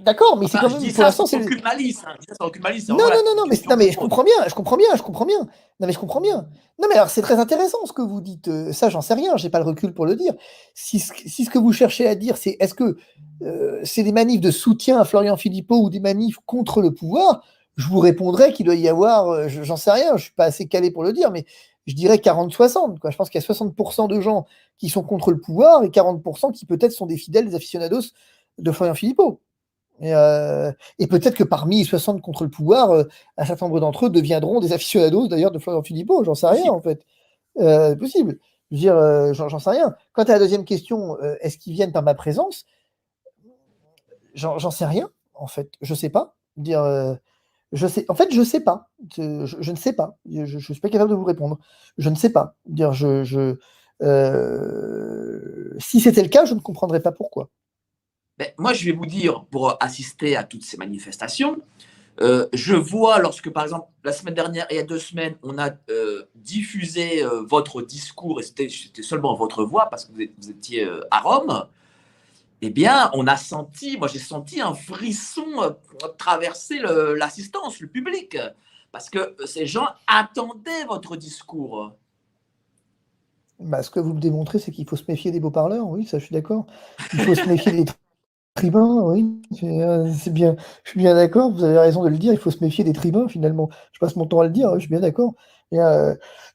d'accord, mais c'est quand même, je dis pour ça l'instant, sans aucune malice. Hein. Je dis ça sans aucune malice. Non, Voilà, mais je comprends bien. Non, mais je comprends bien. Non, mais alors, c'est très intéressant ce que vous dites. Ça, j'en sais rien, j'ai pas le recul pour le dire. Si ce que vous cherchez à dire, c'est est-ce que c'est des manifs de soutien à Florian Philippot ou des manifs contre le pouvoir, je vous répondrais qu'il doit y avoir, j'en sais rien, je suis pas assez calé pour le dire, mais je dirais 40-60. Je pense qu'il y a 60% de gens qui sont contre le pouvoir et 40% qui peut-être sont des fidèles, des aficionados de Florian Philippot. Et peut-être que parmi 60 contre le pouvoir, un certain nombre d'entre eux deviendront des aficionados d'ailleurs de Florian Philippot, j'en sais rien en fait. Possible. Je veux dire, j'en sais rien. Quant à la deuxième question, est-ce qu'ils viennent par ma présence? J'en sais rien, en fait. Je sais pas. Dire, je sais. En fait, je sais pas. Je ne sais pas. Je suis pas capable de vous répondre. Je ne sais pas. Dire, Si c'était le cas, je ne comprendrais pas pourquoi. Ben, moi, je vais vous dire, pour assister à toutes ces manifestations, je vois lorsque, par exemple, la semaine dernière et il y a 2 semaines, on a diffusé votre discours, et c'était seulement votre voix parce que vous étiez à Rome, eh bien, on a senti, moi j'ai senti un frisson traverser l'assistance, le public, parce que ces gens attendaient votre discours. Bah, ce que vous me démontrez, c'est qu'il faut se méfier des beaux parleurs, oui, ça je suis d'accord. Il faut se méfier des tribuns, oui, c'est bien, je suis bien d'accord, vous avez raison de le dire, il faut se méfier des tribuns finalement. Je passe mon temps à le dire, je suis bien d'accord. Et,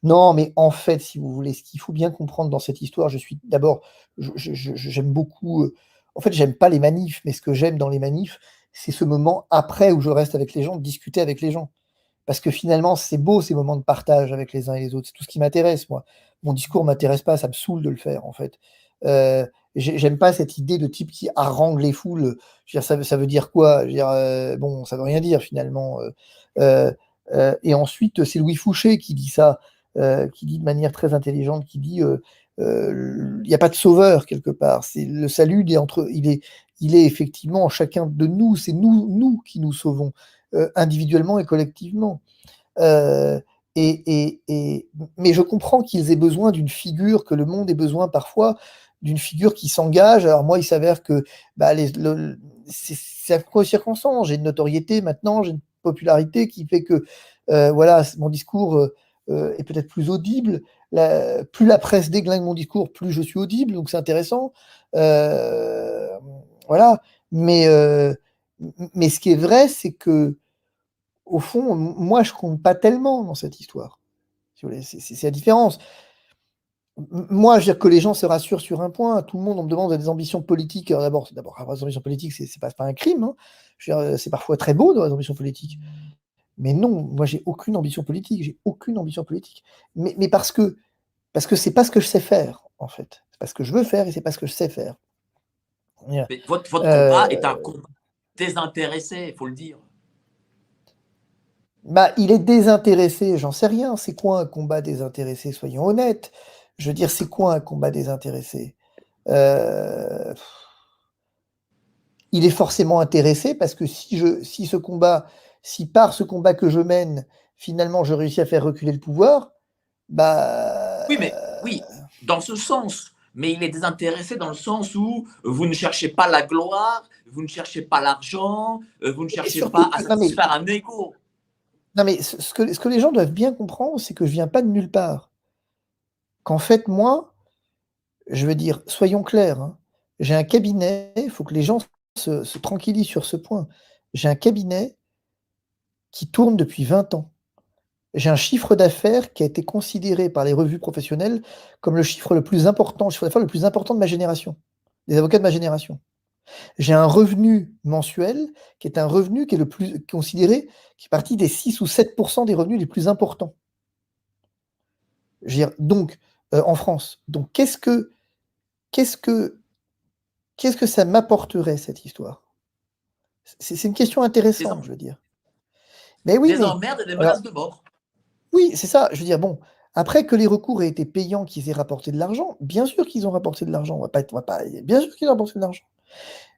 non, mais en fait, si vous voulez, ce qu'il faut bien comprendre dans cette histoire, je suis d'abord, j'aime beaucoup, en fait, j'aime pas les manifs, mais ce que j'aime dans les manifs, c'est ce moment après où je reste avec les gens, de discuter avec les gens. Parce que finalement, c'est beau ces moments de partage avec les uns et les autres. C'est tout ce qui m'intéresse, moi. Mon discours m'intéresse pas, ça me saoule de le faire, en fait. J'aime pas cette idée de type qui harangue les foules. Je veux dire, ça veut dire quoi? Je veux dire, bon, ça veut rien dire finalement. Euh, et ensuite, c'est Louis Fouché qui dit ça, qui dit de manière très intelligente, qui dit il n'y a pas de sauveur quelque part. C'est le salut, il est effectivement en chacun de nous. C'est nous qui nous sauvons individuellement et collectivement. Euh, mais je comprends qu'ils aient besoin d'une figure, que le monde ait besoin parfois d'une figure qui s'engage. Alors moi, il s'avère que bah, c'est à circonstance. J'ai une notoriété maintenant, j'ai une popularité qui fait que voilà, mon discours est peut-être plus audible. Plus la presse déglingue mon discours, plus je suis audible, donc c'est intéressant. Euh, voilà. Mais, euh, mais ce qui est vrai, c'est que au fond, moi, je compte pas tellement dans cette histoire. Si vous voulez, c'est la différence. Moi, je veux dire que les gens se rassurent sur un point. Tout le monde, on me demande des ambitions politiques. D'abord, avoir des ambitions politiques, c'est pas un crime. Hein. Je veux dire, c'est parfois très beau d'avoir des ambitions politiques. Mais non, moi, j'ai aucune ambition politique. J'ai aucune ambition politique. Mais parce que c'est pas ce que je sais faire, en fait. C'est pas ce que je veux faire et c'est pas ce que je sais faire. Mais votre combat est un Euh, combat désintéressé, il faut le dire. Bah, il est désintéressé, j'en sais rien. C'est quoi un combat désintéressé? Soyons honnêtes. Je veux dire, c'est quoi un combat désintéressé? Euh, il est forcément intéressé parce que si par ce combat que je mène, finalement, je réussis à faire reculer le pouvoir, bah, Oui, mais oui, dans ce sens. Mais il est désintéressé dans le sens où vous ne cherchez pas la gloire, vous ne cherchez pas l'argent, vous ne et cherchez surtout pas à que, non mais, satisfaire un ego. non mais ce que les gens doivent bien comprendre, c'est que je viens pas de nulle part. Qu'en fait, moi, je veux dire, soyons clairs, hein, j'ai un cabinet, il faut que les gens se tranquillisent sur ce point. J'ai un cabinet qui tourne depuis 20 ans. J'ai un chiffre d'affaires qui a été considéré par les revues professionnelles comme le chiffre le chiffre d'affaires le plus important de ma génération, des avocats de ma génération. J'ai un revenu mensuel qui est un revenu qui est le plus considéré, qui est partie des 6 ou 7% des revenus les plus importants. Je veux dire, donc, en France. Donc, qu'est-ce que, qu'est-ce que ça m'apporterait, cette histoire? C'est une question Des, intéressante, je veux dire. Mais oui, des mais emmerdes et des alors, menaces de mort. oui, c'est ça. Je veux dire, bon, après que les recours aient été payants, qu'ils aient rapporté de l'argent, bien sûr qu'ils ont rapporté de l'argent. On va pas, bien sûr qu'ils ont rapporté de l'argent.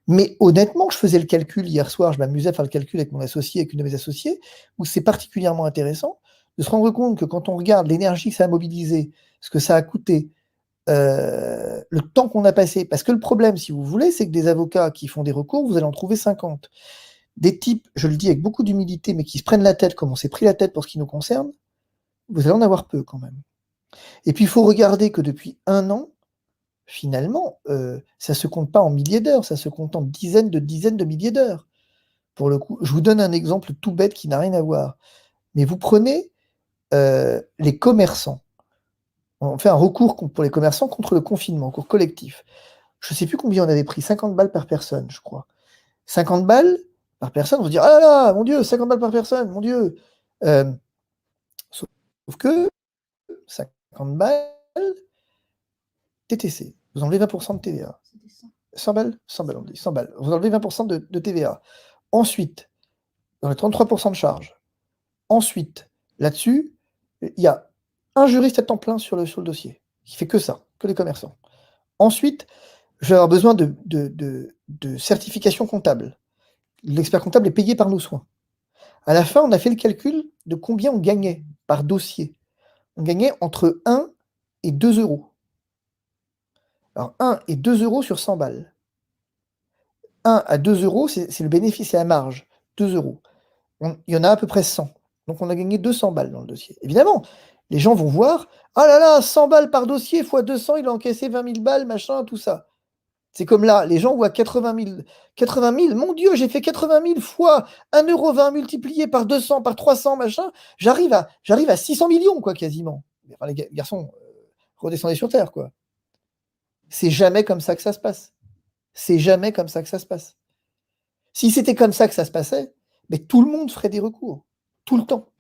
Mais honnêtement, je faisais le calcul hier soir, je m'amusais à faire le calcul avec mon associé, avec une de mes associées, où c'est particulièrement intéressant de se rendre compte que quand on regarde l'énergie que ça a mobilisé, ce que ça a coûté, le temps qu'on a passé, parce que le problème, si vous voulez, c'est que des avocats qui font des recours, vous allez en trouver 50. Des types, je le dis avec beaucoup d'humilité, mais qui se prennent la tête comme on s'est pris la tête pour ce qui nous concerne, vous allez en avoir peu quand même. Et puis il faut regarder que depuis un an, finalement, ça se compte pas en milliers d'heures, ça se compte en dizaines de milliers d'heures. Pour le coup, je vous donne un exemple tout bête qui n'a rien à voir. Mais vous prenez les commerçants. On fait un recours pour les commerçants contre le confinement, un recours collectif. Je ne sais plus combien on avait pris, 50 balles par personne, je crois. 50 balles par personne, on se dit, ah là là, mon Dieu, 50 balles par personne, mon Dieu. Euh, sauf que 50 balles, TTC, vous enlevez 20% de TVA. 100 balles 100 balles, on dit, 100 balles. Vous enlevez 20% de TVA. Ensuite, vous enlevez 33% de charges. Ensuite, là-dessus, il y a un juriste à temps plein sur le dossier, qui fait que ça. que les commerçants. Ensuite, je vais avoir besoin de certification comptable. L'expert comptable est payé par nos soins. À la fin, on a fait le calcul de combien on gagnait par dossier. On gagnait entre 1 et 2 euros. Alors 1 et 2 euros sur 100 balles. 1 à 2 euros, c'est le bénéfice, c'est la marge. 2 euros. Il y en a à peu près 100. Donc on a gagné 200 balles dans le dossier. Évidemment, les gens vont voir, ah là là, 100 balles par dossier fois 200, il a encaissé 20 000 balles, machin, tout ça. C'est comme là, les gens voient 80 000. 80 000, mon Dieu, j'ai fait 80 000 fois 1,20 € multiplié par 200, par 300, machin. J'arrive à 600 millions, quoi, quasiment. Enfin, les garçons, redescendez sur Terre, quoi. C'est jamais comme ça que ça se passe. C'est jamais comme ça que ça se passe. Si c'était comme ça que ça se passait, mais tout le monde ferait des recours. Tout le temps.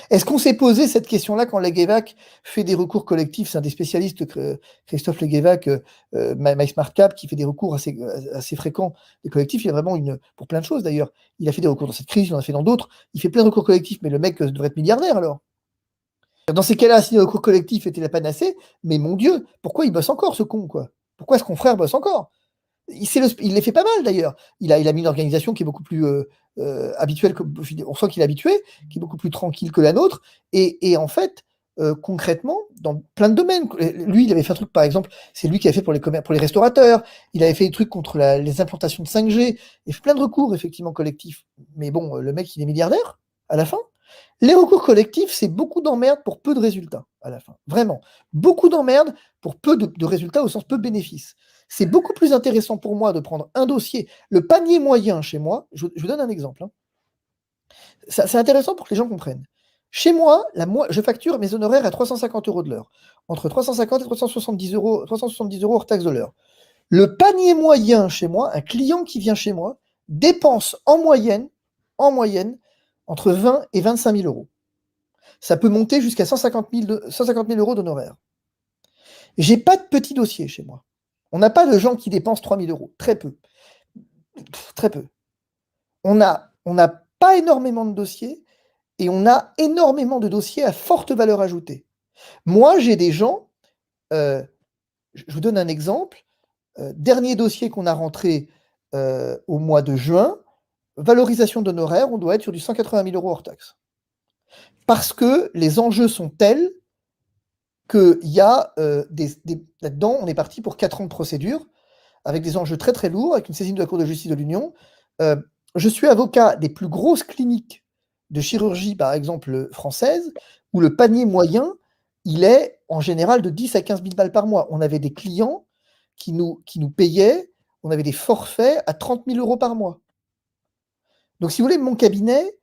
Est-ce qu'on s'est posé cette question-là quand Leguévac fait des recours collectifs? C'est un des spécialistes, Christophe Leguévac, MySmartCap, qui fait des recours assez fréquents des collectifs. Il a vraiment pour plein de choses d'ailleurs. Il a fait des recours dans cette crise, il en a fait dans d'autres. Il fait plein de recours collectifs, mais le mec devrait être milliardaire alors. Dans ces cas-là, si le recours collectif était la panacée, mais mon Dieu, pourquoi il bosse encore ce con, quoi? Pourquoi est-ce qu'on frère bosse encore? Il les fait pas mal d'ailleurs. Il a mis une organisation qui est beaucoup plus habituelle, on sent qu'il est habitué, qui est beaucoup plus tranquille que la nôtre. Et en fait, concrètement, dans plein de domaines, lui, il avait fait un truc, par exemple, c'est lui qui a fait pour les restaurateurs, il avait fait des trucs contre les implantations de 5G, il a fait plein de recours, effectivement, collectifs. Mais bon, le mec, il est milliardaire, à la fin. Les recours collectifs, c'est beaucoup d'emmerdes pour peu de résultats, à la fin. Vraiment. Beaucoup d'emmerdes pour peu de résultats, au sens peu de bénéfices. C'est beaucoup plus intéressant pour moi de prendre un dossier, le panier moyen chez moi. Je vous donne un exemple. Hein. C'est intéressant pour que les gens comprennent. Chez moi, je facture mes honoraires à 350 € de l'heure. Entre 350 et 370 euros, 370 € hors taxe de l'heure. Le panier moyen chez moi, un client qui vient chez moi, dépense en moyenne, entre 20 et 25 000 euros. Ça peut monter jusqu'à 150 000 € d'honoraires. J'ai pas de petits dossiers chez moi. On n'a pas de gens qui dépensent 3 000 euros. Très peu. Très peu. On n'a pas énormément de dossiers et on a énormément de dossiers à forte valeur ajoutée. Moi, j'ai des gens, je vous donne un exemple. Dernier dossier qu'on a rentré au mois de juin, valorisation d'honoraires, on doit être sur du 180 000 € hors taxe. Parce que les enjeux sont tels qu'il y a là-dedans, on est parti pour 4 ans de procédure, avec des enjeux très très lourds, avec une saisine de la Cour de justice de l'Union. Je suis avocat des plus grosses cliniques de chirurgie, par exemple françaises, où le panier moyen, il est en général de 10 à 15 000 balles par mois. On avait des clients qui nous payaient, on avait des forfaits à 30 000 € par mois. Donc si vous voulez, mon cabinet,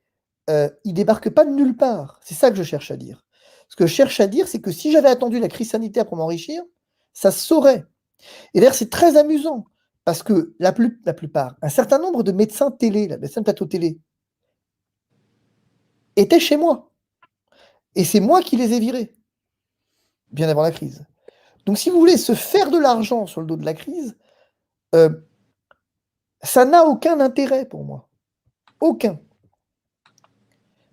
il débarque pas de nulle part. C'est ça que je cherche à dire. Ce que je cherche à dire, c'est que si j'avais attendu la crise sanitaire pour m'enrichir, ça se saurait. Et d'ailleurs, c'est très amusant, parce que la plupart, un certain nombre de médecins télé, médecins de plateau télé, étaient chez moi. Et c'est moi qui les ai virés, bien avant la crise. Donc si vous voulez se faire de l'argent sur le dos de la crise, ça n'a aucun intérêt pour moi. Aucun.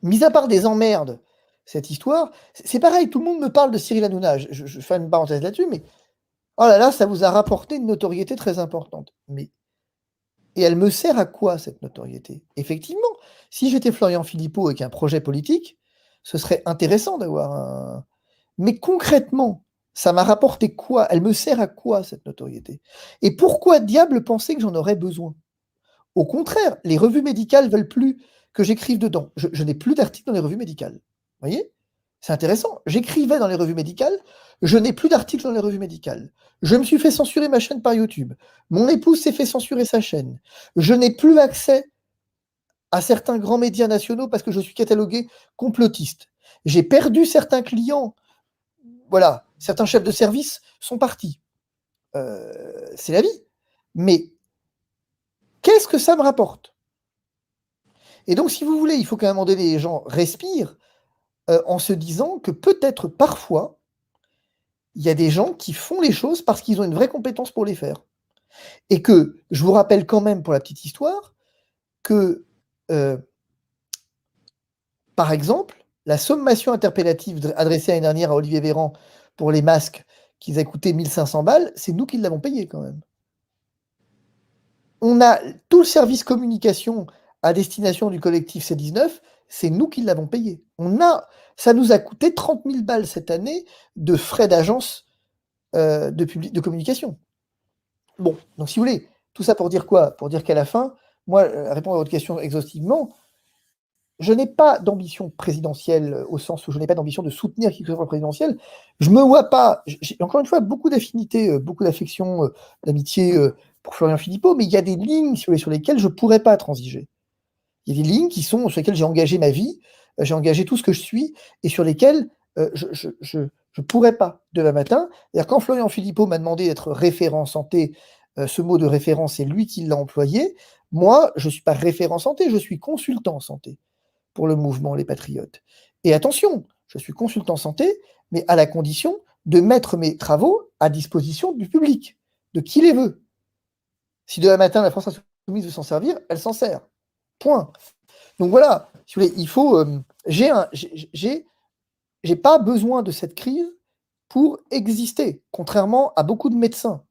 Mis à part des emmerdes, cette histoire, c'est pareil, tout le monde me parle de Cyril Hanouna. Je fais une parenthèse là-dessus, mais oh là là, ça vous a rapporté une notoriété très importante. Et elle me sert à quoi, cette notoriété? Effectivement, si j'étais Florian Philippot avec un projet politique, ce serait intéressant d'avoir un... Mais concrètement, ça m'a rapporté quoi? Elle me sert à quoi, cette notoriété? Et pourquoi diable penser que j'en aurais besoin? Au contraire, les revues médicales veulent plus que j'écrive dedans. Je n'ai plus d'articles dans les revues médicales. Vous voyez? C'est intéressant. J'écrivais dans les revues médicales, je n'ai plus d'articles dans les revues médicales. Je me suis fait censurer ma chaîne par YouTube. Mon épouse s'est fait censurer sa chaîne. Je n'ai plus accès à certains grands médias nationaux parce que je suis catalogué complotiste. J'ai perdu certains clients. Voilà, certains chefs de service sont partis. C'est la vie. Mais qu'est-ce que ça me rapporte? Et donc, si vous voulez, il faut qu'à un moment donné, les gens respirent en se disant que peut-être parfois, il y a des gens qui font les choses parce qu'ils ont une vraie compétence pour les faire. Et que, je vous rappelle quand même pour la petite histoire, que, par exemple, la sommation interpellative adressée l'année dernière à Olivier Véran pour les masques qu'ils aient coûté 1500 balles, c'est nous qui l'avons payé quand même. On a tout le service communication à destination du collectif C19, c'est nous qui l'avons payé. Ça nous a coûté 30 000 balles cette année de frais d'agence de communication. Bon, donc si vous voulez, tout ça pour dire quoi? Pour dire qu'à la fin, moi, répondre à votre question exhaustivement, je n'ai pas d'ambition présidentielle au sens où je n'ai pas d'ambition de soutenir qui que ce soit présidentiel. Je me vois pas, j'ai encore une fois beaucoup d'affinités, beaucoup d'affection, d'amitié pour Florian Philippot, mais il y a des lignes sur lesquelles je ne pourrais pas transiger. Il y a des lignes sur lesquelles j'ai engagé ma vie, j'ai engagé tout ce que je suis, et sur lesquelles je ne pourrais pas demain matin. Quand Florian Philippot m'a demandé d'être référent santé, ce mot de référent, c'est lui qui l'a employé. Moi, je ne suis pas référent santé, je suis consultant santé pour le mouvement Les Patriotes. Et attention, je suis consultant santé, mais à la condition de mettre mes travaux à disposition du public, de qui les veut. Si demain matin, la France Insoumise veut s'en servir, elle s'en sert. Point. Donc voilà, si vous voulez, il faut. J'ai pas besoin de cette crise pour exister, contrairement à beaucoup de médecins.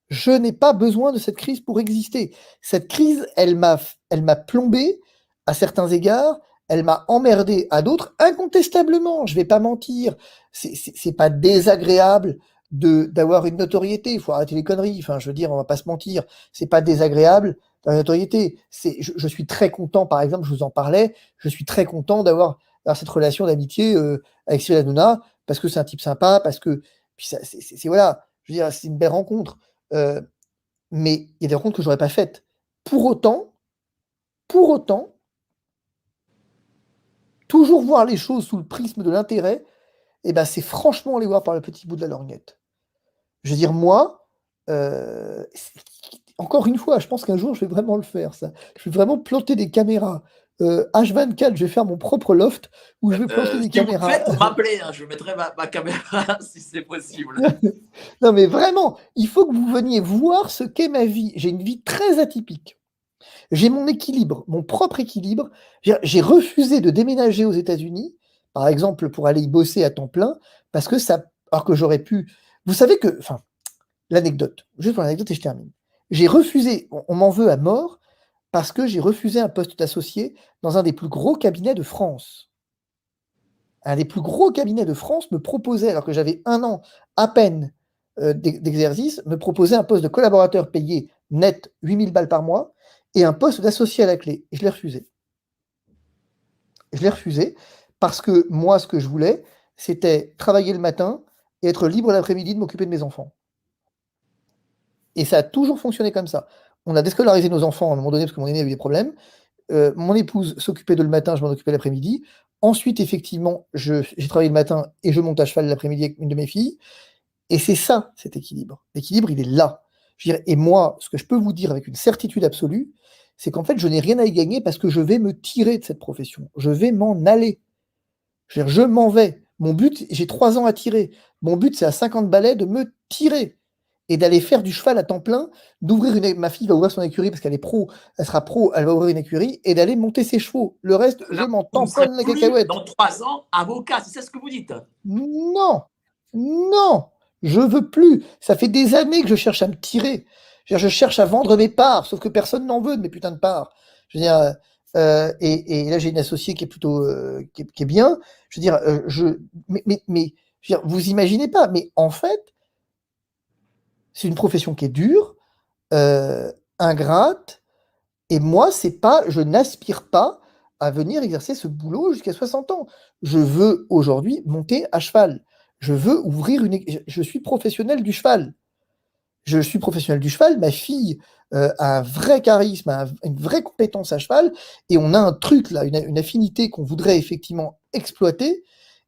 Je n'ai pas besoin de cette crise pour exister. Cette crise, elle m'a plombé à certains égards, elle m'a emmerdé à d'autres, incontestablement, je ne vais pas mentir. C'est pas désagréable d'avoir une notoriété, il faut arrêter les conneries, enfin, je veux dire, on va pas se mentir, c'est pas désagréable d'avoir une notoriété. Je suis très content, par exemple, je vous en parlais, je suis très content d'avoir cette relation d'amitié avec Cyril Hanouna, parce que c'est un type sympa, parce que, puis voilà, je veux dire, c'est une belle rencontre. Mais il y a des rencontres que je n'aurais pas faites. Pour autant, toujours voir les choses sous le prisme de l'intérêt, eh ben, c'est franchement les voir par le petit bout de la lorgnette. Je veux dire, moi, encore une fois, je pense qu'un jour, je vais vraiment le faire, ça. Je vais vraiment planter des caméras. H24, je vais faire mon propre loft où je vais planter des caméras. Si vous faites, m'appeler, hein, je mettrai ma caméra si c'est possible. Non, mais vraiment, il faut que vous veniez voir ce qu'est ma vie. J'ai une vie très atypique. J'ai mon équilibre, mon propre équilibre. J'ai refusé de déménager aux États-Unis, par exemple, pour aller y bosser à temps plein, parce que ça, alors que j'aurais pu. Vous savez que, enfin, l'anecdote, juste pour l'anecdote et je termine. J'ai refusé, on m'en veut à mort, parce que j'ai refusé un poste d'associé dans un des plus gros cabinets de France. Un des plus gros cabinets de France me proposait, alors que j'avais 1 an à peine d'exercice, me proposait un poste de collaborateur payé net 8 000 balles par mois et un poste d'associé à la clé. Et je l'ai refusé. Je l'ai refusé parce que moi, ce que je voulais, c'était travailler le matin et être libre l'après-midi de m'occuper de mes enfants. Et ça a toujours fonctionné comme ça. On a déscolarisé nos enfants à un moment donné parce que mon aîné a eu des problèmes. Mon épouse s'occupait de le matin, je m'en occupais l'après-midi. Ensuite, effectivement, j'ai travaillé le matin et je monte à cheval l'après-midi avec une de mes filles. Et c'est ça, cet équilibre. L'équilibre, il est là. Je veux dire, et moi, ce que je peux vous dire avec une certitude absolue, c'est qu'en fait, je n'ai rien à y gagner parce que je vais me tirer de cette profession. Je vais m'en aller. Je veux dire, je m'en vais. Mon but, j'ai 3 ans à tirer. Mon but, c'est à 50 balais de me tirer et d'aller faire du cheval à temps plein, d'ouvrir ma fille va ouvrir son écurie parce qu'elle est pro, elle sera pro, elle va ouvrir une écurie et d'aller monter ses chevaux. Le reste, je m'en tamponne la cacahuète. Dans 3 ans, avocat, c'est ça ce que vous dites? Non, non, je veux plus. Ça fait des années que je cherche à me tirer. Je cherche à vendre mes parts, sauf que personne n'en veut de mes putains de parts. Je veux dire, et là j'ai une associée qui est plutôt qui est bien. Je veux dire, mais je veux dire, vous imaginez pas. Mais en fait, c'est une profession qui est dure, ingrate. Et moi, c'est pas, je n'aspire pas à venir exercer ce boulot jusqu'à 60 ans. Je veux aujourd'hui monter à cheval. Je veux ouvrir je suis professionnel du cheval. Je suis professionnel du cheval. Ma fille a un vrai charisme, une vraie compétence à cheval. Et on a un truc là, une affinité qu'on voudrait effectivement exploiter.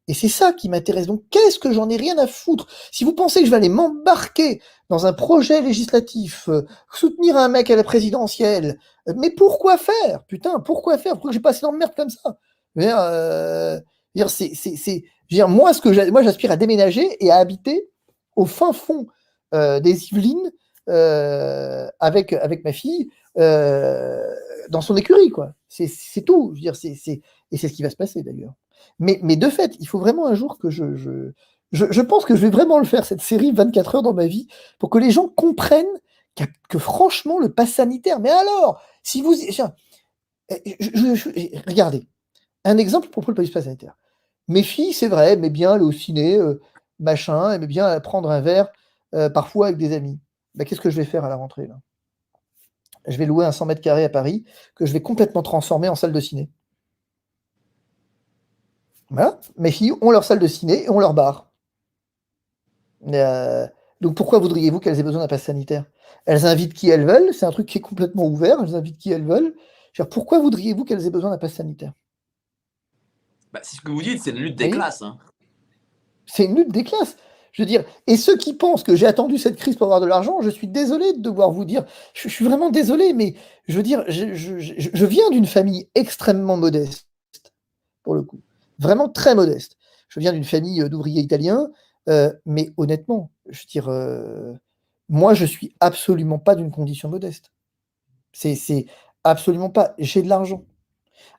Et c'est ça qui m'intéresse. Donc, qu'est-ce que j'en ai rien à foutre? Si vous pensez que je vais aller m'embarquer dans un projet législatif, soutenir un mec à la présidentielle, mais pourquoi faire? Putain, pourquoi faire? Pourquoi j'ai pas assez d'emmerde comme ça? Moi, moi, j'aspire à déménager et à habiter au fin fond des Yvelines avec ma fille dans son écurie, quoi. C'est tout. Je veux dire, et c'est ce qui va se passer d'ailleurs. Mais de fait, il faut vraiment un jour que je Je pense que je vais vraiment le faire, cette série 24 heures dans ma vie, pour que les gens comprennent que franchement, le pass sanitaire, mais alors, si vous... regardez, un exemple pour le pass sanitaire. Mes filles, c'est vrai, aimaient bien aller au ciné, machin, aimaient bien prendre un verre, parfois avec des amis. Bah, qu'est-ce que je vais faire à la rentrée, là? Je vais louer un 100 mètres carrés à Paris, que je vais complètement transformer en salle de ciné. Voilà. Mes filles ont leur salle de ciné et ont leur bar. Donc pourquoi voudriez-vous qu'elles aient besoin d'un pass sanitaire? Elles invitent qui elles veulent, c'est un truc qui est complètement ouvert, elles invitent qui elles veulent. Pourquoi voudriez-vous qu'elles aient besoin d'un pass sanitaire? Bah, c'est ce que vous dites, c'est une lutte Vous des voyez? classes. Hein. C'est une lutte des classes. Je veux dire, et ceux qui pensent que j'ai attendu cette crise pour avoir de l'argent, je suis désolé de devoir vous dire, je suis vraiment désolé, mais je veux dire, je viens d'une famille extrêmement modeste, pour le coup. Vraiment très modeste. Je viens d'une famille d'ouvriers italiens, mais honnêtement, je veux dire, moi, je suis absolument pas d'une condition modeste. C'est absolument pas. J'ai de l'argent.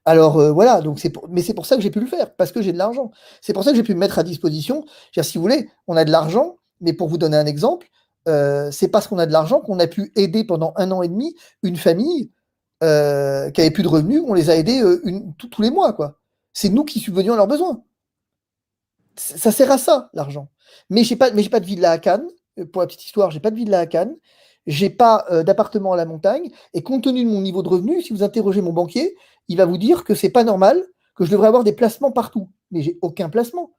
Alors voilà, donc mais c'est pour ça que j'ai pu le faire, parce que j'ai de l'argent. C'est pour ça que j'ai pu me mettre à disposition. Je veux dire, si vous voulez, on a de l'argent, mais pour vous donner un exemple, c'est parce qu'on a de l'argent qu'on a pu aider pendant 1 an et demi une famille qui avait plus de revenus. On les a aidés tous les mois, quoi. C'est nous qui subvenions à leurs besoins. Ça sert à ça, l'argent. Mais j'ai pas de villa à Cannes. Pour la petite histoire, j'ai pas de villa à Cannes. J'ai pas d'appartement à la montagne. Et compte tenu de mon niveau de revenu, si vous interrogez mon banquier, il va vous dire que c'est pas normal, que je devrais avoir des placements partout. Mais j'ai aucun placement.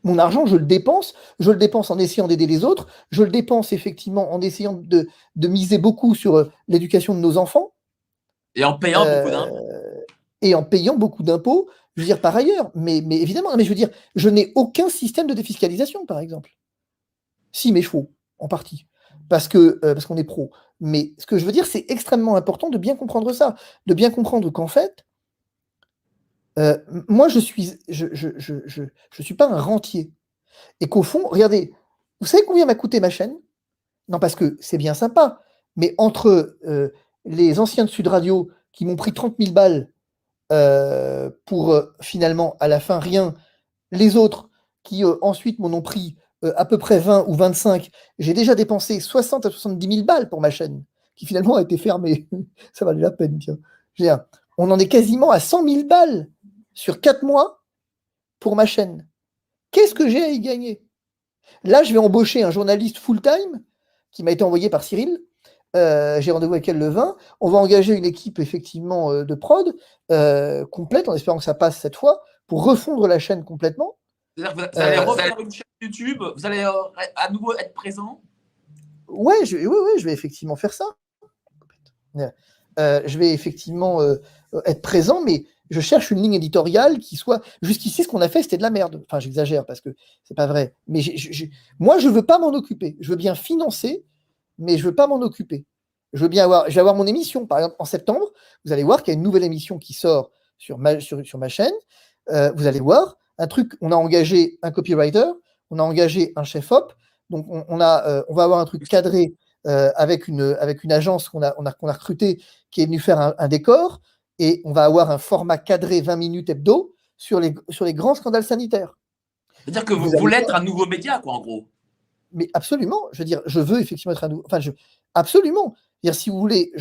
Mon argent, je le dépense. Je le dépense en essayant d'aider les autres. Je le dépense effectivement en essayant de miser beaucoup sur l'éducation de nos enfants. Et en payant beaucoup d'impôts. Et en payant beaucoup d'impôts, je veux dire, par ailleurs. Mais évidemment, mais je veux dire, je n'ai aucun système de défiscalisation, par exemple. Si, mais faux, en partie. Parce qu'on est pro. Mais ce que je veux dire, c'est extrêmement important de bien comprendre ça. De bien comprendre qu'en fait, moi, je suis pas un rentier. Et qu'au fond, regardez, vous savez combien m'a coûté ma chaîne? Non, parce que c'est bien sympa. Mais entre les anciens de Sud Radio qui m'ont pris 30 000 balles pour finalement, à la fin, rien. Les autres qui ensuite m'en ont pris à peu près 20 ou 25. J'ai déjà dépensé 60 à 70 000 balles pour ma chaîne, qui finalement a été fermée. Ça valait la peine, tiens. On en est quasiment à 100 000 balles sur 4 mois pour ma chaîne. Qu'est-ce que j'ai à y gagner? Là, je vais embaucher un journaliste full-time qui m'a été envoyé par Cyril. J'ai rendez-vous avec elle le 20. On va engager une équipe effectivement de prod complète, en espérant que ça passe cette fois, pour refondre la chaîne complètement. C'est-à-dire que vous allez refaire une chaîne YouTube, vous allez à nouveau être présent? Ouais, je vais effectivement faire ça. Je vais effectivement être présent, mais je cherche une ligne éditoriale qui soit. Jusqu'ici, ce qu'on a fait, c'était de la merde. Enfin, j'exagère parce que c'est pas vrai. Mais moi, je veux pas m'en occuper. Je veux bien financer, mais je veux pas m'en occuper. Je vais avoir mon émission. Par exemple, en septembre, vous allez voir qu'il y a une nouvelle émission qui sort sur ma chaîne. Vous allez voir un truc. On a engagé un copywriter, on a engagé un chef-op. Donc, on va avoir un truc cadré avec une agence qu'on a recrutée qui est venue faire un décor. Et on va avoir un format cadré 20 minutes hebdo sur les grands scandales sanitaires. C'est-à-dire que vous voulez être un nouveau média, quoi, en gros. Mais absolument, je veux dire, je veux effectivement être un nouveau. Enfin, absolument. Dire, si vous voulez,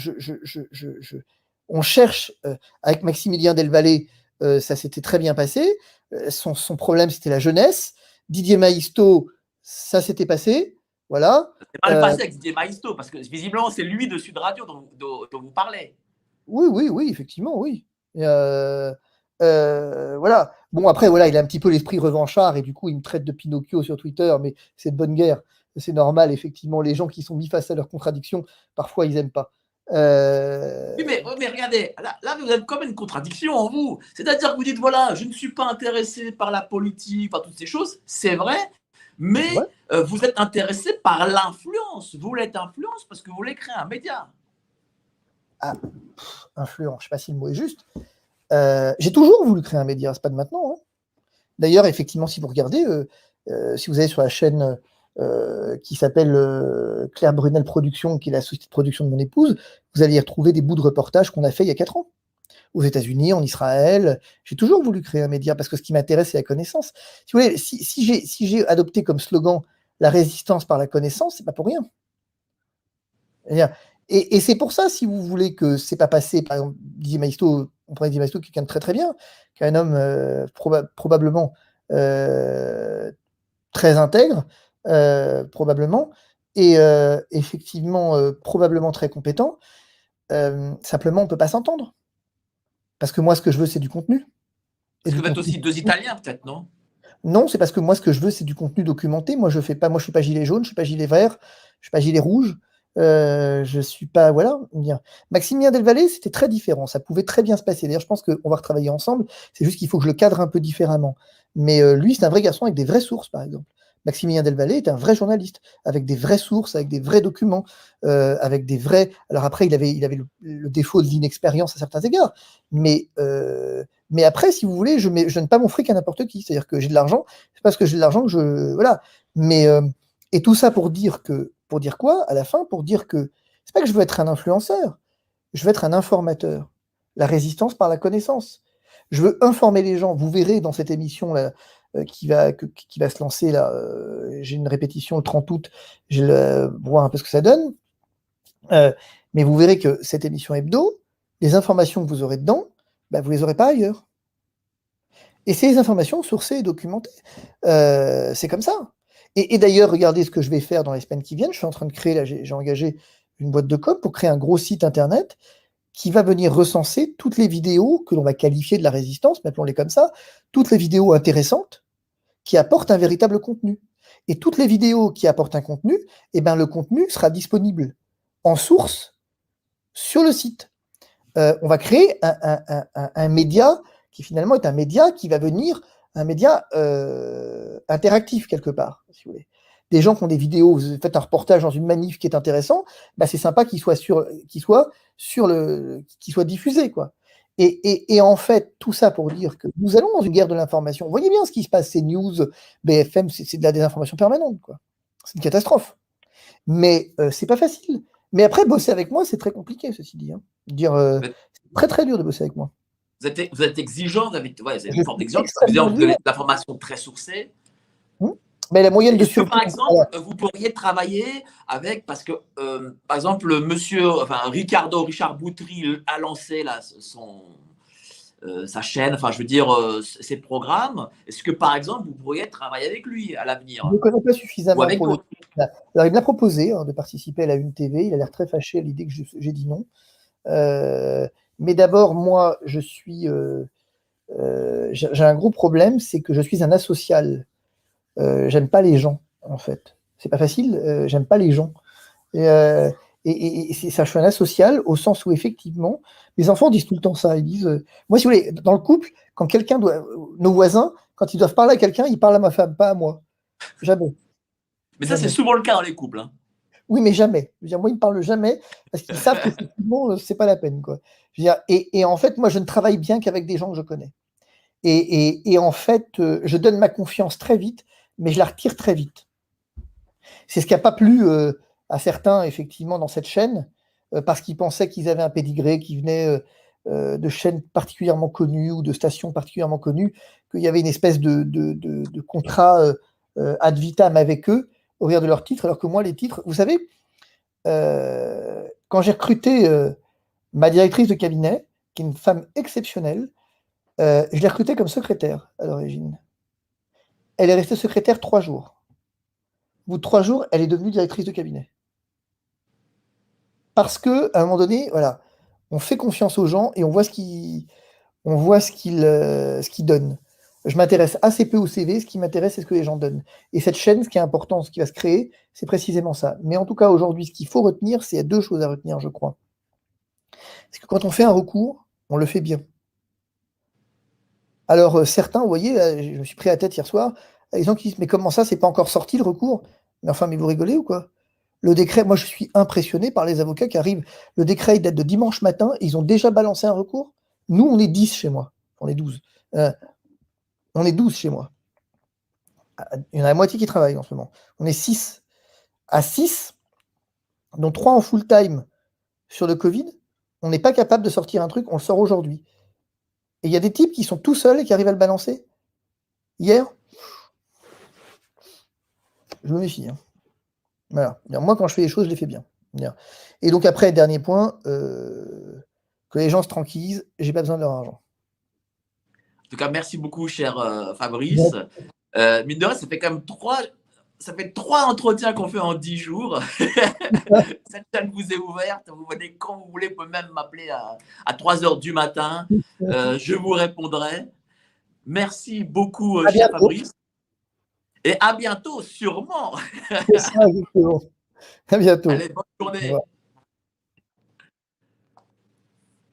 on cherche avec Maximilien Delvallée, ça s'était très bien passé. Son problème, c'était la jeunesse. Didier Maisto, ça s'était passé. Voilà. C'est mal passé avec Didier Maisto, parce que visiblement, c'est lui de Sud Radio dont vous parlez. Oui, effectivement, oui. Voilà. Bon, après, voilà, il a un petit peu l'esprit revanchard et du coup, il me traite de Pinocchio sur Twitter, mais c'est de bonne guerre. C'est normal, effectivement. Les gens qui sont mis face à leurs contradictions, parfois, ils n'aiment pas. Oui, mais regardez, là, vous avez comme une contradiction en vous. C'est-à-dire que vous dites, voilà, je ne suis pas intéressé par la politique, par toutes ces choses, c'est vrai, mais vous êtes intéressé par l'influence. Vous voulez être influence parce que vous voulez créer un média. Ah, influence, je ne sais pas si le mot est juste. J'ai toujours voulu créer un média, c'est pas de maintenant. Hein. D'ailleurs, effectivement, si vous regardez, si vous allez sur la chaîne qui s'appelle Claire Brunel Productions, qui est la société de production de mon épouse, vous allez y retrouver des bouts de reportages qu'on a fait il y a 4 ans. aux États-Unis, en Israël. J'ai toujours voulu créer un média parce que ce qui m'intéresse, c'est la connaissance. Si vous voulez, si j'ai adopté comme slogan la résistance par la connaissance, c'est pas pour rien. Et c'est pour ça, si vous voulez, que c'est pas passé, par exemple, Didier Maisto, on prenait Didier Maisto, quelqu'un de très très bien, qui est un homme probablement très intègre, probablement, et effectivement probablement très compétent. Simplement, on peut pas s'entendre. Parce que moi, ce que je veux, c'est du contenu. Parce que vous êtes aussi 2 Italiens, peut-être, non? Non, c'est parce que moi, ce que je veux, c'est du contenu documenté. Moi, je suis pas gilet jaune, je suis pas gilet vert, je suis pas gilet rouge. Je suis pas, voilà. Maximilien Delvallée, c'était très différent. Ça pouvait très bien se passer. D'ailleurs, je pense qu'on va retravailler ensemble. C'est juste qu'il faut que je le cadre un peu différemment. Mais lui, c'est un vrai garçon avec des vraies sources, par exemple. Maximilien Delvallée est un vrai journaliste, avec des vraies sources, avec des vrais documents, avec des vrais. Alors après, il avait le défaut de l'inexpérience à certains égards, mais après, si vous voulez, je donne pas mon fric à n'importe qui. C'est-à-dire que j'ai de l'argent, c'est parce que j'ai de l'argent que je. Voilà. Mais, et tout ça pour dire que. Pour dire quoi, à la fin? Pour dire que c'est pas que je veux être un influenceur, je veux être un informateur. La résistance par la connaissance. Je veux informer les gens. Vous verrez dans cette émission là, qui va se lancer là. J'ai une répétition le 30 août. Je vais voir un peu ce que ça donne. Mais vous verrez que cette émission hebdo, les informations que vous aurez dedans, bah, vous les aurez pas ailleurs. Et c'est les informations sourcées et documentées. C'est comme ça. Et d'ailleurs, regardez ce que je vais faire dans les semaines qui viennent. Je suis en train de créer, là, j'ai engagé une boîte de com pour créer un gros site internet qui va venir recenser toutes les vidéos que l'on va qualifier de la résistance, appelons-les comme ça, toutes les vidéos intéressantes qui apportent un véritable contenu. Et toutes les vidéos qui apportent un contenu, eh ben, le contenu sera disponible en source sur le site. On va créer un média qui finalement est un média qui va venir, un média interactif quelque part, si vous voulez. Des gens qui ont des vidéos, vous faites un reportage dans une manif qui est intéressant, bah c'est sympa qu'il soit diffusé, quoi. Et en fait, tout ça pour dire que nous allons dans une guerre de l'information. Vous voyez bien ce qui se passe, ces news, BFM, c'est de la désinformation permanente, quoi. C'est une catastrophe. Mais c'est pas facile. Mais après, bosser avec moi, c'est très compliqué, ceci dit. Hein. Dire, c'est très très dur de bosser avec moi. Vous êtes exigeant, vous avez Je une forte suis exigence, vous extrêmement avez dur. de l'information très sourcée. Mais la moyenne de Est-ce que, survie. par exemple, vous pourriez travailler avec, parce que, par exemple, Richard Boutry a lancé là, sa chaîne, enfin, je veux dire, ses programmes. Est-ce que, par exemple, vous pourriez travailler avec lui à Je l'avenir? ne le connais pas Ou suffisamment avec pour le. d'autres? Alors, il me l'a proposé de participer à la Une TV. Il a l'air très fâché à l'idée que j'ai dit non. Mais d'abord, moi, j'ai un gros problème, c'est que je suis un asocial. J'aime pas les gens, en fait. C'est pas facile, j'aime pas les gens. Et, c'est ça, je suis un asocial au sens où, effectivement, les enfants disent tout le temps ça. Ils disent, moi, si vous voulez, dans le couple, quand quelqu'un doit, nos voisins, quand ils doivent parler à quelqu'un, ils parlent à ma femme, pas à moi. Jamais. Mais ça, c'est Jamais. souvent le cas dans les couples. Hein. Oui, mais jamais. Je veux dire, moi, ils ne parlent jamais parce qu'ils savent que effectivement, c'est pas la peine, quoi. Je veux dire, et en fait, moi, je ne travaille bien qu'avec des gens que je connais. Et en fait, je donne ma confiance très vite, mais je la retire très vite. C'est ce qui n'a pas plu à certains, effectivement, dans cette chaîne, parce qu'ils pensaient qu'ils avaient un pédigré qui venait de chaînes particulièrement connues ou de stations particulièrement connues, qu'il y avait une espèce de contrat ad vitam avec eux au regard de leurs titres, alors que moi, les titres, vous savez, quand j'ai recruté ma directrice de cabinet, qui est une femme exceptionnelle, je l'ai recrutée comme secrétaire à l'origine. Elle est restée secrétaire 3 jours. Au bout de 3 jours, elle est devenue directrice de cabinet. Parce qu'à un moment donné, voilà, on fait confiance aux gens et on voit ce qu'ils donnent. Je m'intéresse assez peu au CV, ce qui m'intéresse, c'est ce que les gens donnent. Et cette chaîne, ce qui est important, ce qui va se créer, c'est précisément ça. Mais en tout cas, aujourd'hui, ce qu'il faut retenir, c'est 2 choses à retenir, je crois. C'est que quand on fait un recours, on le fait bien. Alors, certains, vous voyez, je me suis pris la tête hier soir, les gens qui disent: «Mais comment ça, c'est pas encore sorti le recours?» Mais enfin, mais vous rigolez ou quoi? Le décret, moi je suis impressionné par les avocats qui arrivent. Le décret, il date de dimanche matin, ils ont déjà balancé un recours. Nous, on est 10 chez moi. On est 12. On est 12 chez moi. Il y en a la moitié qui travaillent en ce moment. On est 6. À 6, dont 3 en full time sur le Covid, on n'est pas capable de sortir un truc, on le sort aujourd'hui. Et il y a des types qui sont tout seuls et qui arrivent à le balancer. Hier, je me méfie. Hein. Voilà. Moi, quand je fais les choses, je les fais bien. Et donc après, dernier point, que les gens se tranquillisent, j'ai pas besoin de leur argent. En tout cas, merci beaucoup, cher Fabrice. Mine de rien, ça fait quand même trois entretiens qu'on fait en 10 jours. Cette chaîne vous est ouverte. Vous venez quand vous voulez. Vous pouvez même m'appeler à 3 heures du matin. Je vous répondrai. Merci beaucoup, À cher bientôt. Fabrice. Et à bientôt, sûrement. C'est ça, exactement. À bientôt. Allez, bonne journée.